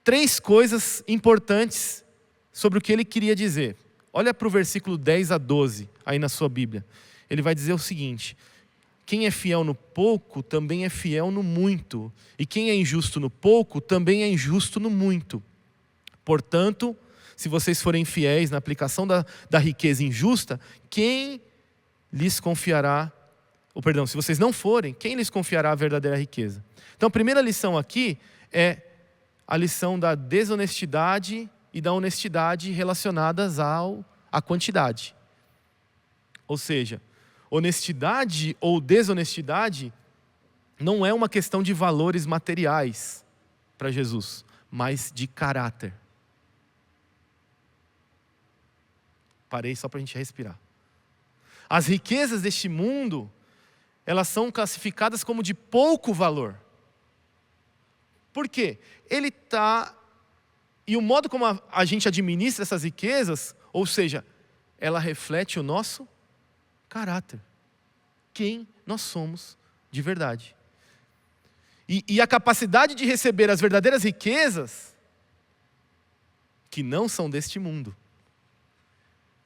3 coisas importantes sobre o que ele queria dizer. Olha para o versículo 10 a 12, aí na sua Bíblia. Ele vai dizer o seguinte: quem é fiel no pouco, também é fiel no muito. E quem é injusto no pouco, também é injusto no muito. Portanto, se vocês forem fiéis na aplicação da riqueza injusta, quem lhes confiará, se vocês não forem, quem lhes confiará a verdadeira riqueza? Então a primeira lição aqui é a lição da desonestidade e da honestidade relacionadas à quantidade. Ou seja, honestidade ou desonestidade não é uma questão de valores materiais para Jesus, mas de caráter. Parei só para a gente respirar. As riquezas deste mundo, elas são classificadas como de pouco valor. Por quê? E o modo como a gente administra essas riquezas, ou seja, ela reflete o nosso caráter. Quem nós somos de verdade. E a capacidade de receber as verdadeiras riquezas, que não são deste mundo.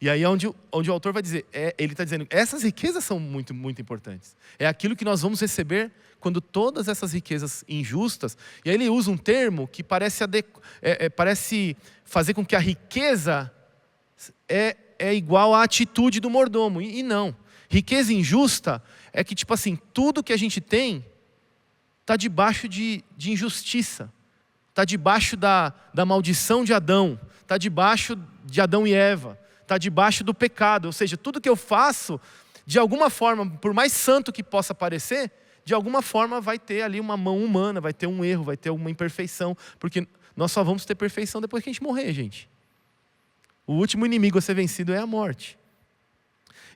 E aí é onde o autor vai dizer, ele está dizendo, essas riquezas são muito, muito importantes. É aquilo que nós vamos receber quando todas essas riquezas injustas, e aí ele usa um termo que parece fazer com que a riqueza é igual à atitude do mordomo. E não. Riqueza injusta é que, tipo assim, tudo que a gente tem está debaixo de injustiça. Está debaixo da maldição de Adão. Está debaixo de Adão e Eva. Está debaixo do pecado. Ou seja, tudo que eu faço, de alguma forma, por mais santo que possa parecer, de alguma forma vai ter ali uma mão humana, vai ter um erro, vai ter uma imperfeição. Porque nós só vamos ter perfeição depois que a gente morrer, gente. O último inimigo a ser vencido é a morte.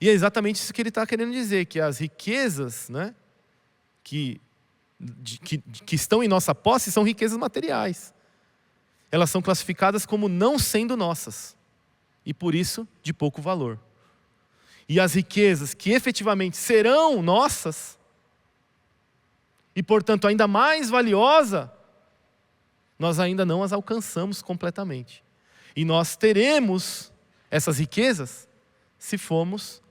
E é exatamente isso que ele está querendo dizer, que as riquezas, né, que estão em nossa posse são riquezas materiais. Elas são classificadas como não sendo nossas. E por isso, de pouco valor. E as riquezas que efetivamente serão nossas, e portanto ainda mais valiosa, nós ainda não as alcançamos completamente. E nós teremos essas riquezas se formos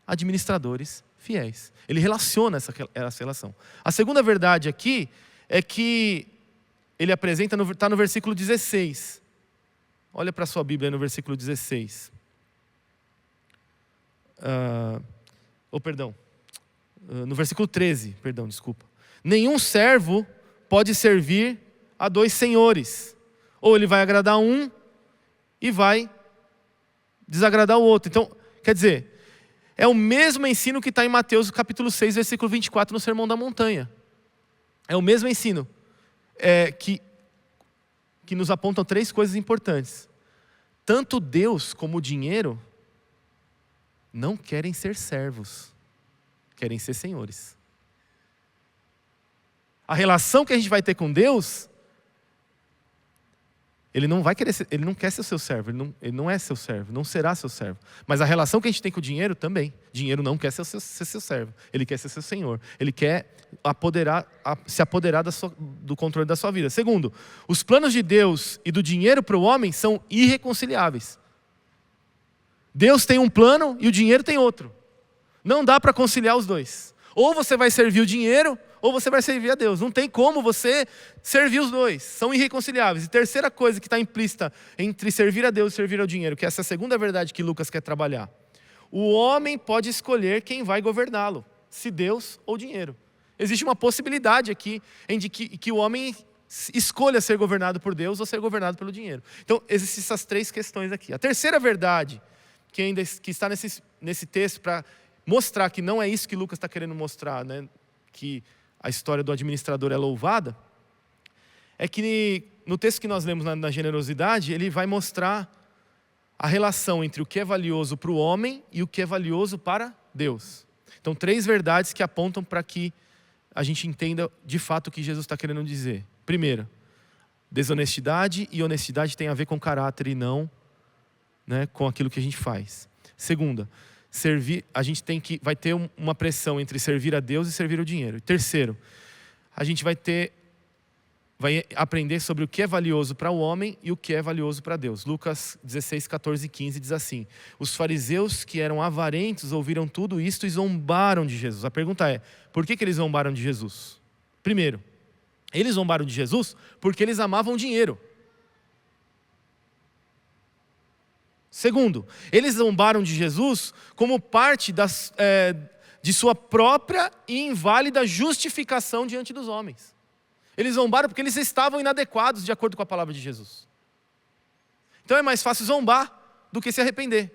administradores fiéis. Ele relaciona essa relação. A segunda verdade aqui é que ele apresenta, está no versículo 16. Olha para a sua Bíblia no versículo 16. No versículo 13, desculpa. Nenhum servo pode servir a dois senhores. Ou ele vai agradar um e vai desagradar o outro. Então, quer dizer, é o mesmo ensino que está em Mateus capítulo 6, versículo 24, no Sermão da Montanha. É o mesmo ensino que nos apontam três coisas importantes. Tanto Deus como o dinheiro não querem ser servos, querem ser senhores. A relação que a gente vai ter com Deus, ele não quer ser seu servo, ele não é seu servo, não será seu servo. Mas a relação que a gente tem com o dinheiro também. Dinheiro não quer ser seu servo, ele quer ser seu senhor. Ele quer se apoderar do controle da sua vida. Segundo, os planos de Deus e do dinheiro para o homem são irreconciliáveis. Deus tem um plano e o dinheiro tem outro. Não dá para conciliar os dois. Ou você vai servir o dinheiro, ou você vai servir a Deus. Não tem como você servir os dois. São irreconciliáveis. E terceira coisa que está implícita entre servir a Deus e servir ao dinheiro, que é essa segunda verdade que Lucas quer trabalhar. O homem pode escolher quem vai governá-lo, se Deus ou dinheiro. Existe uma possibilidade aqui em que o homem escolha ser governado por Deus ou ser governado pelo dinheiro. Então, existem essas três questões aqui. A terceira verdade, que está nesse texto para mostrar que não é isso que Lucas está querendo mostrar, né? Que a história do administrador é louvada, é que no texto que nós lemos na generosidade, ele vai mostrar a relação entre o que é valioso para o homem e o que é valioso para Deus. Então, três verdades que apontam para que a gente entenda de fato o que Jesus está querendo dizer. Primeiro, desonestidade e honestidade tem a ver com caráter e não, né, com aquilo que a gente faz. Segunda, a gente vai ter uma pressão entre servir a Deus e servir o dinheiro. E terceiro, a gente vai aprender sobre o que é valioso para o homem e o que é valioso para Deus. Lucas 16, 14 e 15 diz assim: os fariseus que eram avarentos ouviram tudo isto e zombaram de Jesus. A pergunta é, por que eles zombaram de Jesus? Primeiro, eles zombaram de Jesus porque eles amavam dinheiro. Segundo, eles zombaram de Jesus como parte de sua própria e inválida justificação diante dos homens. Eles zombaram porque eles estavam inadequados de acordo com a palavra de Jesus. Então é mais fácil zombar do que se arrepender.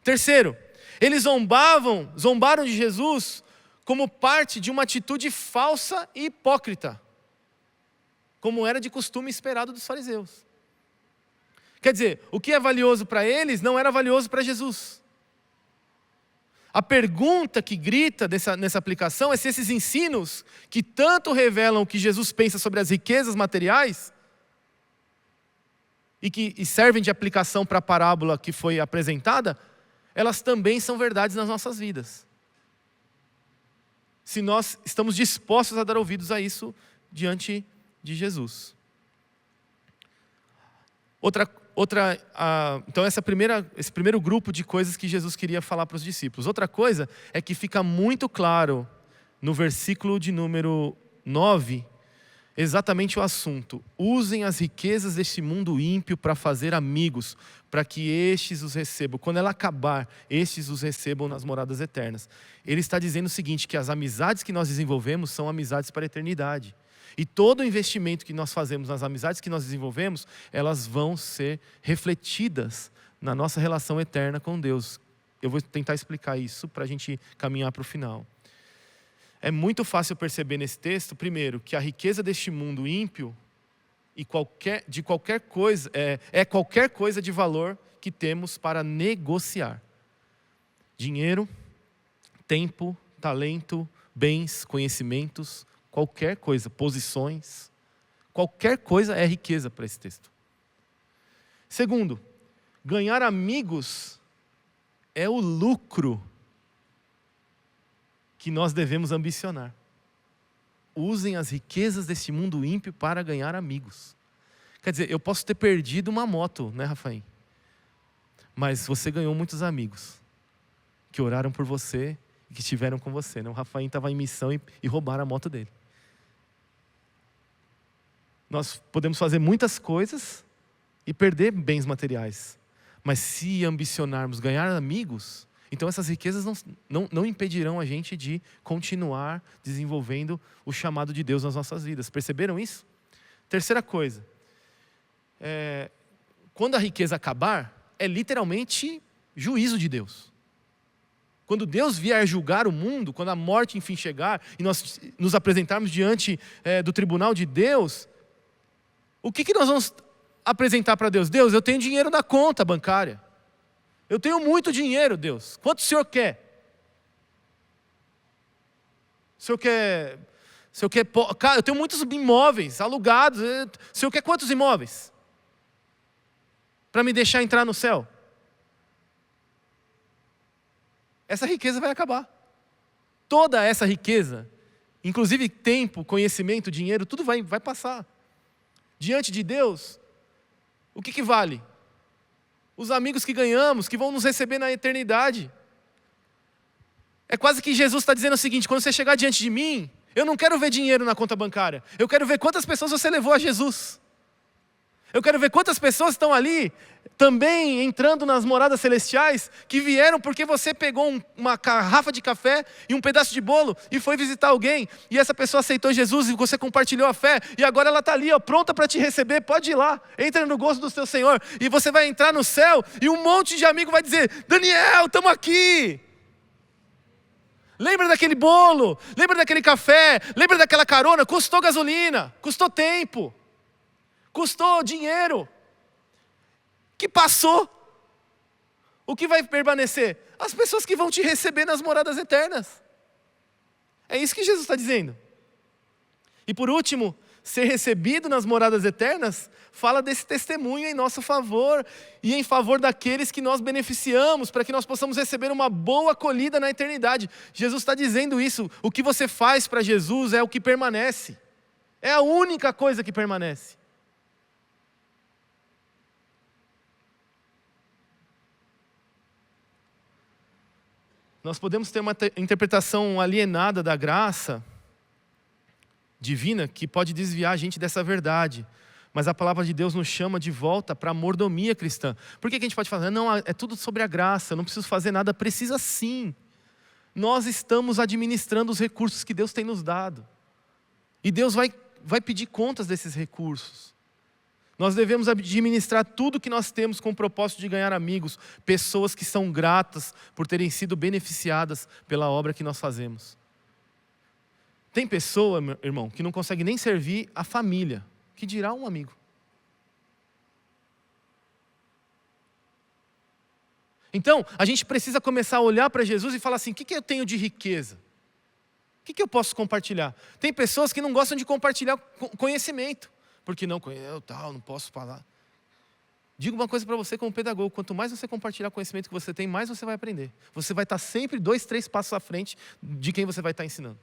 Terceiro, Eles zombaram de Jesus como parte de uma atitude falsa e hipócrita, como era de costume esperado dos fariseus. Quer dizer, o que é valioso para eles não era valioso para Jesus. A pergunta que grita nessa aplicação é se esses ensinos, que tanto revelam o que Jesus pensa sobre as riquezas materiais, e servem de aplicação para a parábola que foi apresentada, elas também são verdades nas nossas vidas. Se nós estamos dispostos a dar ouvidos a isso diante de Jesus. Então esse primeiro grupo de coisas que Jesus queria falar para os discípulos. Outra coisa é que fica muito claro no versículo de número 9, exatamente o assunto. Usem as riquezas deste mundo ímpio para fazer amigos, para que estes os recebam. Quando ela acabar, estes os recebam nas moradas eternas. Ele está dizendo o seguinte, que as amizades que nós desenvolvemos são amizades para a eternidade. E todo o investimento que nós fazemos nas amizades que nós desenvolvemos, elas vão ser refletidas na nossa relação eterna com Deus. Eu vou tentar explicar isso para a gente caminhar para o final. É muito fácil perceber nesse texto, primeiro, que a riqueza deste mundo ímpio e qualquer coisa de valor que temos para negociar. Dinheiro, tempo, talento, bens, conhecimentos, qualquer coisa, posições, qualquer coisa é riqueza para esse texto. Segundo, ganhar amigos é o lucro que nós devemos ambicionar. Usem as riquezas deste mundo ímpio para ganhar amigos. Quer dizer, eu posso ter perdido uma moto, né, Rafael? Mas você ganhou muitos amigos que oraram por você e que estiveram com você, né? O Rafael estava em missão e roubaram a moto dele. Nós podemos fazer muitas coisas e perder bens materiais. Mas se ambicionarmos ganhar amigos, então essas riquezas não impedirão a gente de continuar desenvolvendo o chamado de Deus nas nossas vidas. Perceberam isso? Terceira coisa. Quando a riqueza acabar, é literalmente juízo de Deus. Quando Deus vier julgar o mundo, quando a morte enfim chegar, e nós nos apresentarmos diante do tribunal de Deus, o que nós vamos apresentar para Deus? Deus, eu tenho dinheiro na conta bancária. Eu tenho muito dinheiro, Deus. Quanto o Senhor quer? O Senhor quer... eu tenho muitos imóveis alugados. O Senhor quer quantos imóveis? Para me deixar entrar no céu? Essa riqueza vai acabar. Toda essa riqueza, inclusive tempo, conhecimento, dinheiro, tudo vai passar. Diante de Deus, o que vale? Os amigos que ganhamos, que vão nos receber na eternidade. É quase que Jesus está dizendo o seguinte: quando você chegar diante de mim, eu não quero ver dinheiro na conta bancária. Eu quero ver quantas pessoas você levou a Jesus. Eu quero ver quantas pessoas estão ali, também entrando nas moradas celestiais, que vieram porque você pegou uma garrafa de café e um pedaço de bolo e foi visitar alguém, e essa pessoa aceitou Jesus e você compartilhou a fé, e agora ela está ali, pronta para te receber. Pode ir lá, entra no gozo do seu Senhor, e você vai entrar no céu, e um monte de amigo vai dizer: Daniel, estamos aqui. Lembra daquele bolo, lembra daquele café, lembra daquela carona? Custou gasolina, custou tempo, custou dinheiro, que passou. O que vai permanecer? As pessoas que vão te receber nas moradas eternas. É isso que Jesus está dizendo. E por último, ser recebido nas moradas eternas fala desse testemunho em nosso favor e em favor daqueles que nós beneficiamos, para que nós possamos receber uma boa acolhida na eternidade. Jesus está dizendo isso. O que você faz para Jesus é o que permanece. É a única coisa que permanece. Nós podemos ter uma interpretação alienada da graça divina que pode desviar a gente dessa verdade. Mas a palavra de Deus nos chama de volta para a mordomia cristã. Por que a gente pode falar? Não, é tudo sobre a graça, eu não preciso fazer nada. Precisa sim. Nós estamos administrando os recursos que Deus tem nos dado. E Deus vai pedir contas desses recursos. Nós devemos administrar tudo que nós temos com o propósito de ganhar amigos, pessoas que são gratas por terem sido beneficiadas pela obra que nós fazemos. Tem pessoa, meu irmão, que não consegue nem servir a família, que dirá um amigo. Então, a gente precisa começar a olhar para Jesus e falar assim, o que eu tenho de riqueza? O que eu posso compartilhar? Tem pessoas que não gostam de compartilhar conhecimento. Porque não posso falar. Digo uma coisa para você como pedagogo, quanto mais você compartilhar conhecimento que você tem, mais você vai aprender. Você vai estar sempre 2, 3 passos à frente de quem você vai estar ensinando.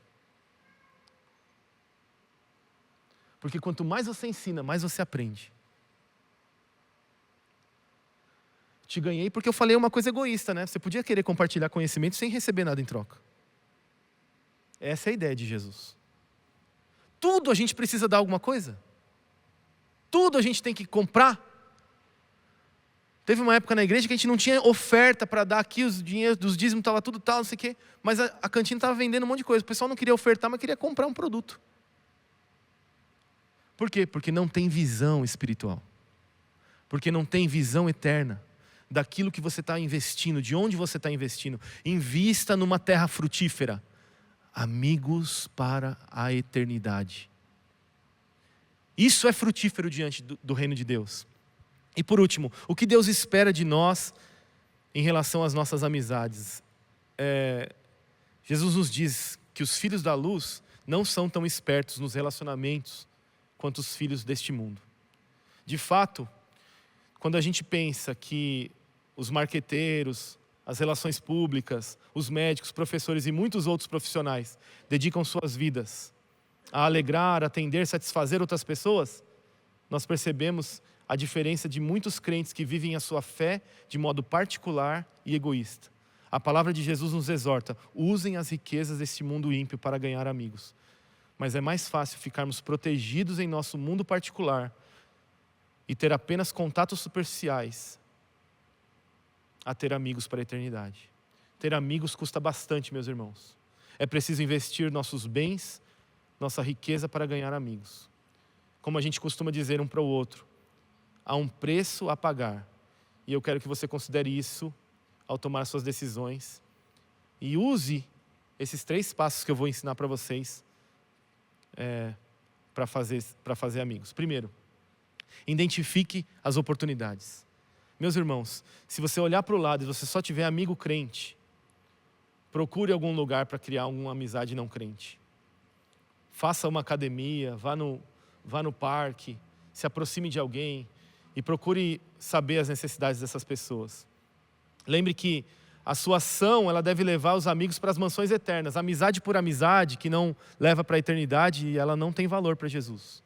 Porque quanto mais você ensina, mais você aprende. Te ganhei porque eu falei uma coisa egoísta, né? Você podia querer compartilhar conhecimento sem receber nada em troca. Essa é a ideia de Jesus. Tudo a gente precisa dar alguma coisa? Tudo a gente tem que comprar? Teve uma época na igreja que a gente não tinha oferta para dar aqui, os dinheiros dos dízimos, estava tudo tal, não sei o quê. Mas a cantina estava vendendo um monte de coisa. O pessoal não queria ofertar, mas queria comprar um produto. Por quê? Porque não tem visão espiritual. Porque não tem visão eterna daquilo que você está investindo, de onde você está investindo. Invista numa terra frutífera. Amigos para a eternidade. Isso é frutífero diante do reino de Deus. E por último, o que Deus espera de nós em relação às nossas amizades? Jesus nos diz que os filhos da luz não são tão espertos nos relacionamentos quanto os filhos deste mundo. De fato, quando a gente pensa que os marqueteiros, as relações públicas, os médicos, professores e muitos outros profissionais dedicam suas vidas a alegrar, atender, satisfazer outras pessoas, nós percebemos a diferença de muitos crentes que vivem a sua fé de modo particular e egoísta. A palavra de Jesus nos exorta, usem as riquezas deste mundo ímpio para ganhar amigos. Mas é mais fácil ficarmos protegidos em nosso mundo particular e ter apenas contatos superficiais a ter amigos para a eternidade. Ter amigos custa bastante, meus irmãos. É preciso investir nossos bens, nossa riqueza para ganhar amigos. Como a gente costuma dizer um para o outro, há um preço a pagar. E eu quero que você considere isso ao tomar suas decisões. E use esses 3 passos que eu vou ensinar para vocês para fazer amigos. Primeiro, identifique as oportunidades. Meus irmãos, se você olhar para o lado e você só tiver amigo crente, procure algum lugar para criar alguma amizade não crente. Faça uma academia, vá no parque, se aproxime de alguém e procure saber as necessidades dessas pessoas. Lembre que a sua ação, ela deve levar os amigos para as mansões eternas. Amizade por amizade, que não leva para a eternidade, ela não tem valor para Jesus.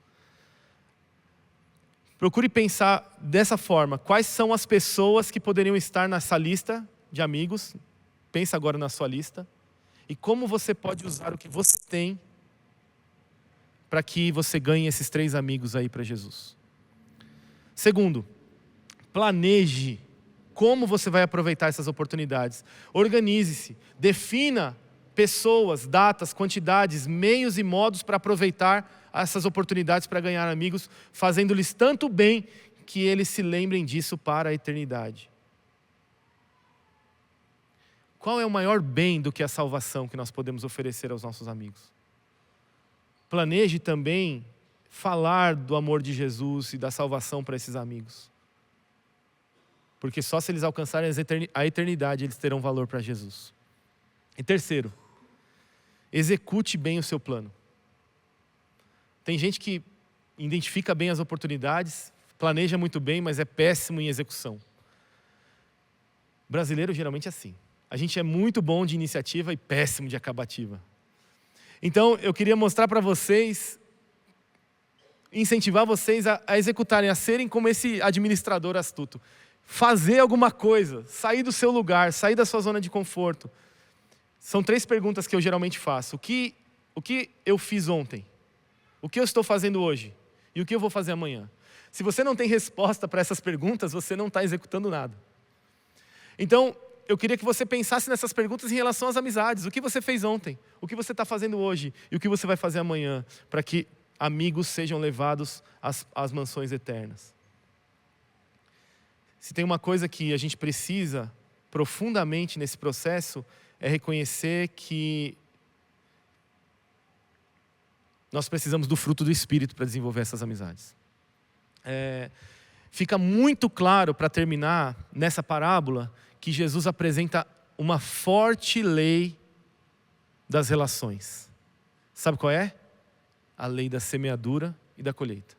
Procure pensar dessa forma, quais são as pessoas que poderiam estar nessa lista de amigos, pensa agora na sua lista, e como você pode usar o que você tem para que você ganhe esses 3 amigos aí para Jesus. Segundo, planeje como você vai aproveitar essas oportunidades. Organize-se, defina pessoas, datas, quantidades, meios e modos para aproveitar essas oportunidades para ganhar amigos, fazendo-lhes tanto bem que eles se lembrem disso para a eternidade. Qual é o maior bem do que a salvação que nós podemos oferecer aos nossos amigos? Planeje também falar do amor de Jesus e da salvação para esses amigos. Porque só se eles alcançarem a eternidade, eles terão valor para Jesus. E terceiro, execute bem o seu plano. Tem gente que identifica bem as oportunidades, planeja muito bem, mas é péssimo em execução. Brasileiro geralmente é assim. A gente é muito bom de iniciativa e péssimo de acabativa. Então, eu queria mostrar para vocês, incentivar vocês a executarem, a serem como esse administrador astuto. Fazer alguma coisa, sair do seu lugar, sair da sua zona de conforto. São 3 perguntas que eu geralmente faço. O que eu fiz ontem? O que eu estou fazendo hoje? E o que eu vou fazer amanhã? Se você não tem resposta para essas perguntas, você não está executando nada. Então, eu queria que você pensasse nessas perguntas em relação às amizades. O que você fez ontem? O que você está fazendo hoje? E o que você vai fazer amanhã? Para que amigos sejam levados às mansões eternas. Se tem uma coisa que a gente precisa profundamente nesse processo, é reconhecer que nós precisamos do fruto do Espírito para desenvolver essas amizades. Fica muito claro, para terminar, nessa parábola, que Jesus apresenta uma forte lei das relações. Sabe qual é? A lei da semeadura e da colheita.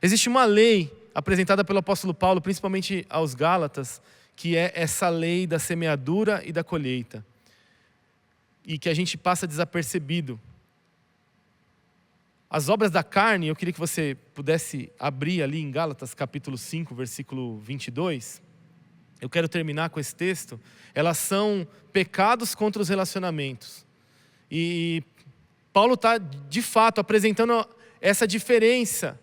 Existe uma lei apresentada pelo apóstolo Paulo, principalmente aos Gálatas, que é essa lei da semeadura e da colheita. E que a gente passa desapercebido. As obras da carne, eu queria que você pudesse abrir ali em Gálatas capítulo 5, versículo 22. Eu quero terminar com esse texto. Elas são pecados contra os relacionamentos. E Paulo está, de fato, apresentando essa diferença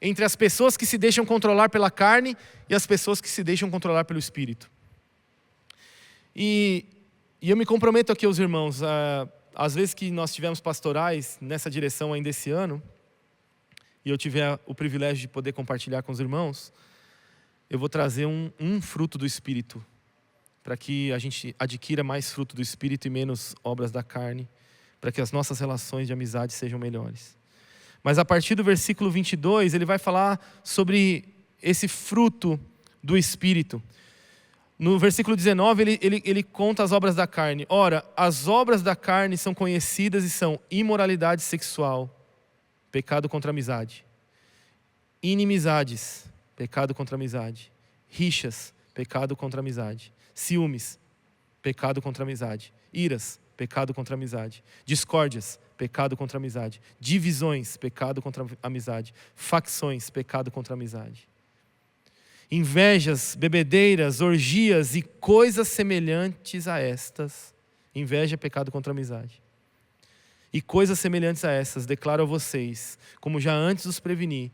entre as pessoas que se deixam controlar pela carne e as pessoas que se deixam controlar pelo Espírito. E eu me comprometo aqui aos irmãos, às vezes que nós tivemos pastorais nessa direção ainda esse ano, e eu tiver o privilégio de poder compartilhar com os irmãos, eu vou trazer um fruto do Espírito, para que a gente adquira mais fruto do Espírito e menos obras da carne, para que as nossas relações de amizade sejam melhores. Mas a partir do versículo 22, ele vai falar sobre esse fruto do Espírito. No versículo 19, ele conta as obras da carne. Ora, as obras da carne são conhecidas e são imoralidade sexual, pecado contra a amizade. Inimizades, pecado contra a amizade. Rixas, pecado contra a amizade. Ciúmes, pecado contra a amizade. Iras, pecado contra a amizade. Discórdias, pecado contra a amizade. Divisões, pecado contra a amizade. Facções, pecado contra a amizade. Invejas, bebedeiras, orgias e coisas semelhantes a estas. Inveja é pecado contra a amizade. E coisas semelhantes a essas, declaro a vocês, como já antes os preveni,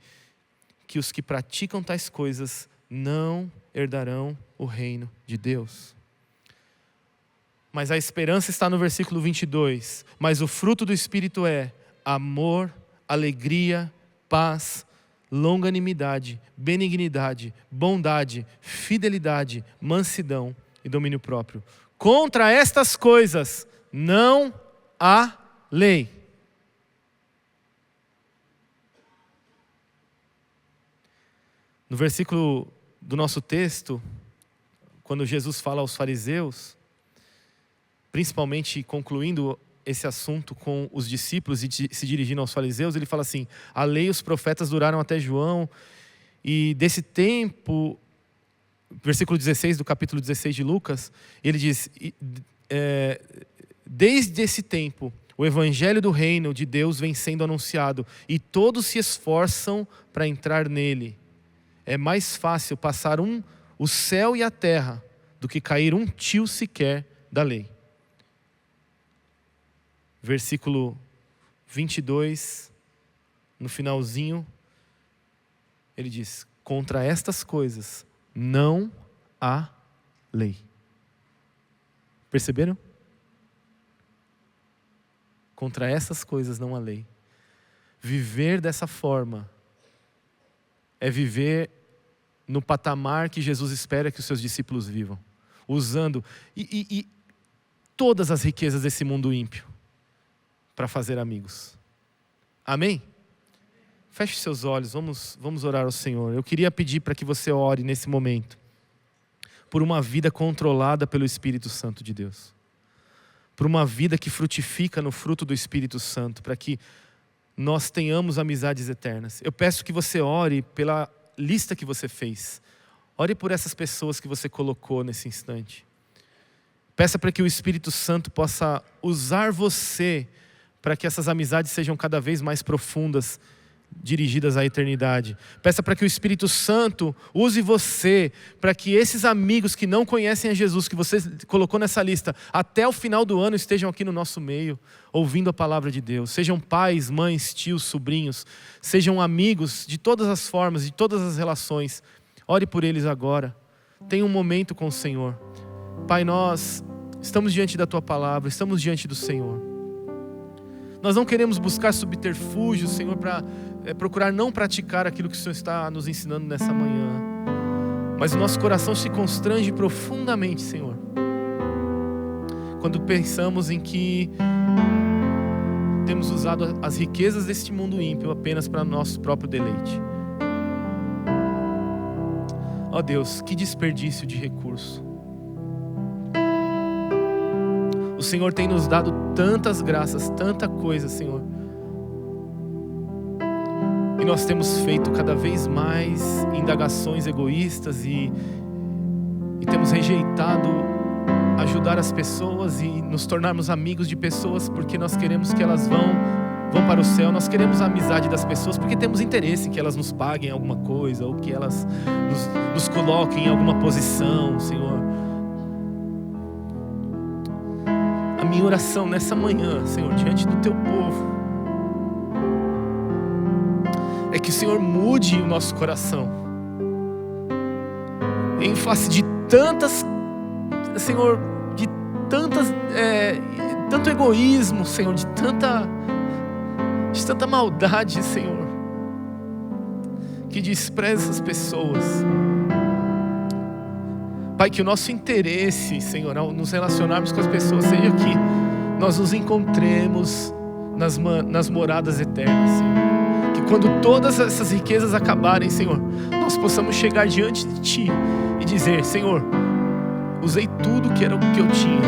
que os que praticam tais coisas não herdarão o reino de Deus. Mas a esperança está no versículo 22. Mas o fruto do Espírito é amor, alegria, paz, longanimidade, benignidade, bondade, fidelidade, mansidão e domínio próprio. Contra estas coisas não há lei. No versículo do nosso texto, quando Jesus fala aos fariseus, principalmente concluindo esse assunto com os discípulos e se dirigindo aos fariseus, ele fala assim: a lei e os profetas duraram até João, e desse tempo, versículo 16 do capítulo 16 de Lucas, ele diz, desde esse tempo, o evangelho do reino de Deus vem sendo anunciado, e todos se esforçam para entrar nele. É mais fácil passar o céu e a terra do que cair um tio sequer da lei. Versículo 22, no finalzinho, ele diz: contra estas coisas não há lei. Perceberam? Contra essas coisas não há lei. Viver dessa forma é viver no patamar que Jesus espera que os seus discípulos vivam, usando e todas as riquezas desse mundo ímpio para fazer amigos. Amém? Feche seus olhos, vamos orar ao Senhor. Eu queria pedir para que você ore nesse momento por uma vida controlada pelo Espírito Santo de Deus, por uma vida que frutifica no fruto do Espírito Santo, para que nós tenhamos amizades eternas. Eu peço que você ore pela lista que você fez. Ore por essas pessoas que você colocou nesse instante. Peça para que o Espírito Santo possa usar você para que essas amizades sejam cada vez mais profundas, dirigidas à eternidade. Peça para que o Espírito Santo use você para que esses amigos que não conhecem a Jesus, que você colocou nessa lista, até o final do ano estejam aqui no nosso meio, ouvindo a palavra de Deus. Sejam pais, mães, tios, sobrinhos, sejam amigos de todas as formas, de todas as relações. Ore por eles agora. Tenha um momento com o Senhor. Pai, nós estamos diante da Tua palavra, estamos diante do Senhor. Nós não queremos buscar subterfúgios, Senhor, para procurar não praticar aquilo que o Senhor está nos ensinando nessa manhã. Mas o nosso coração se constrange profundamente, Senhor, quando pensamos em que temos usado as riquezas deste mundo ímpio apenas para nosso próprio deleite. Ó Deus, que desperdício de recurso. O Senhor tem nos dado tantas graças, tanta coisa, Senhor. E nós temos feito cada vez mais indagações egoístas e temos rejeitado ajudar as pessoas e nos tornarmos amigos de pessoas porque nós queremos que elas vão para o céu. Nós queremos a amizade das pessoas porque temos interesse em que elas nos paguem alguma coisa ou que elas nos coloquem em alguma posição, Senhor. A minha oração nessa manhã, Senhor, diante do Teu povo, é que o Senhor mude o nosso coração em face de tantas, Senhor, de tantas, tanto egoísmo, Senhor, de tanta maldade, Senhor, que despreza as pessoas. Pai, que o nosso interesse, Senhor, ao nos relacionarmos com as pessoas, seja que nós nos encontremos nas moradas eternas, Senhor. Que quando todas essas riquezas acabarem, Senhor, nós possamos chegar diante de Ti e dizer: Senhor, usei tudo que era o que eu tinha.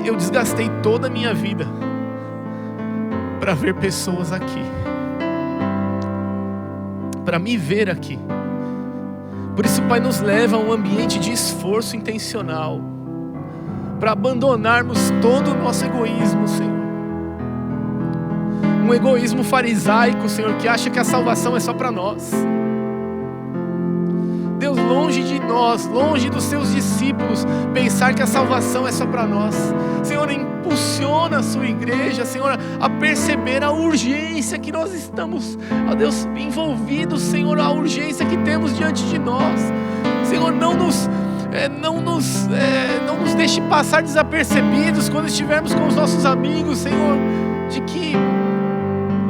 Eu desgastei toda a minha vida para ver pessoas aqui, para me ver aqui. Por isso, Pai, nos leva a um ambiente de esforço intencional, para abandonarmos todo o nosso egoísmo, Senhor. Um egoísmo farisaico, Senhor, que acha que a salvação é só para nós. Deus, longe de nós, longe dos Seus discípulos, pensar que a salvação é só para nós. Senhor, impulsiona a Sua igreja, Senhor, a perceber a urgência que nós estamos, ó Deus, envolvidos, Senhor, a urgência que temos diante de nós. Senhor, não nos deixe passar desapercebidos quando estivermos com os nossos amigos, Senhor, de que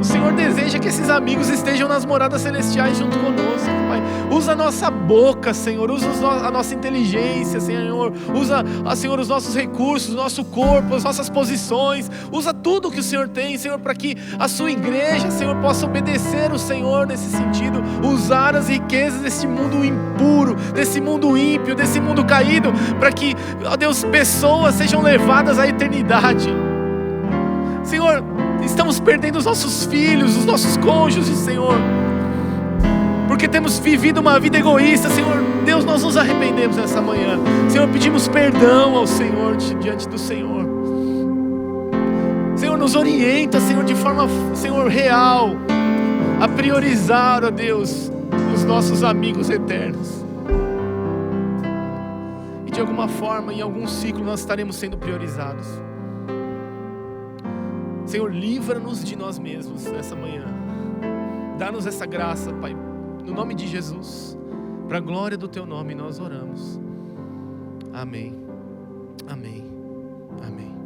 o Senhor deseja que esses amigos estejam nas moradas celestiais junto conosco, Pai. Usa a nossa boca, Senhor. Usa a nossa inteligência, Senhor. Usa, Senhor, os nossos recursos, o nosso corpo, as nossas posições. Usa tudo que o Senhor tem, Senhor, para que a Sua igreja, Senhor, possa obedecer o Senhor nesse sentido. Usar as riquezas desse mundo impuro, desse mundo ímpio, desse mundo caído, para que, ó Deus, pessoas sejam levadas à eternidade. Senhor, estamos perdendo os nossos filhos, os nossos cônjuges, Senhor, porque temos vivido uma vida egoísta, Senhor. Deus, nós nos arrependemos nessa manhã, Senhor, pedimos perdão ao Senhor, diante do Senhor. Senhor, nos orienta, Senhor, de forma, Senhor, real, a priorizar, ó Deus, os nossos amigos eternos. E de alguma forma, em algum ciclo, nós estaremos sendo priorizados. Senhor, livra-nos de nós mesmos nessa manhã. Dá-nos essa graça, Pai, no nome de Jesus. Para a glória do Teu nome nós oramos. Amém. Amém. Amém.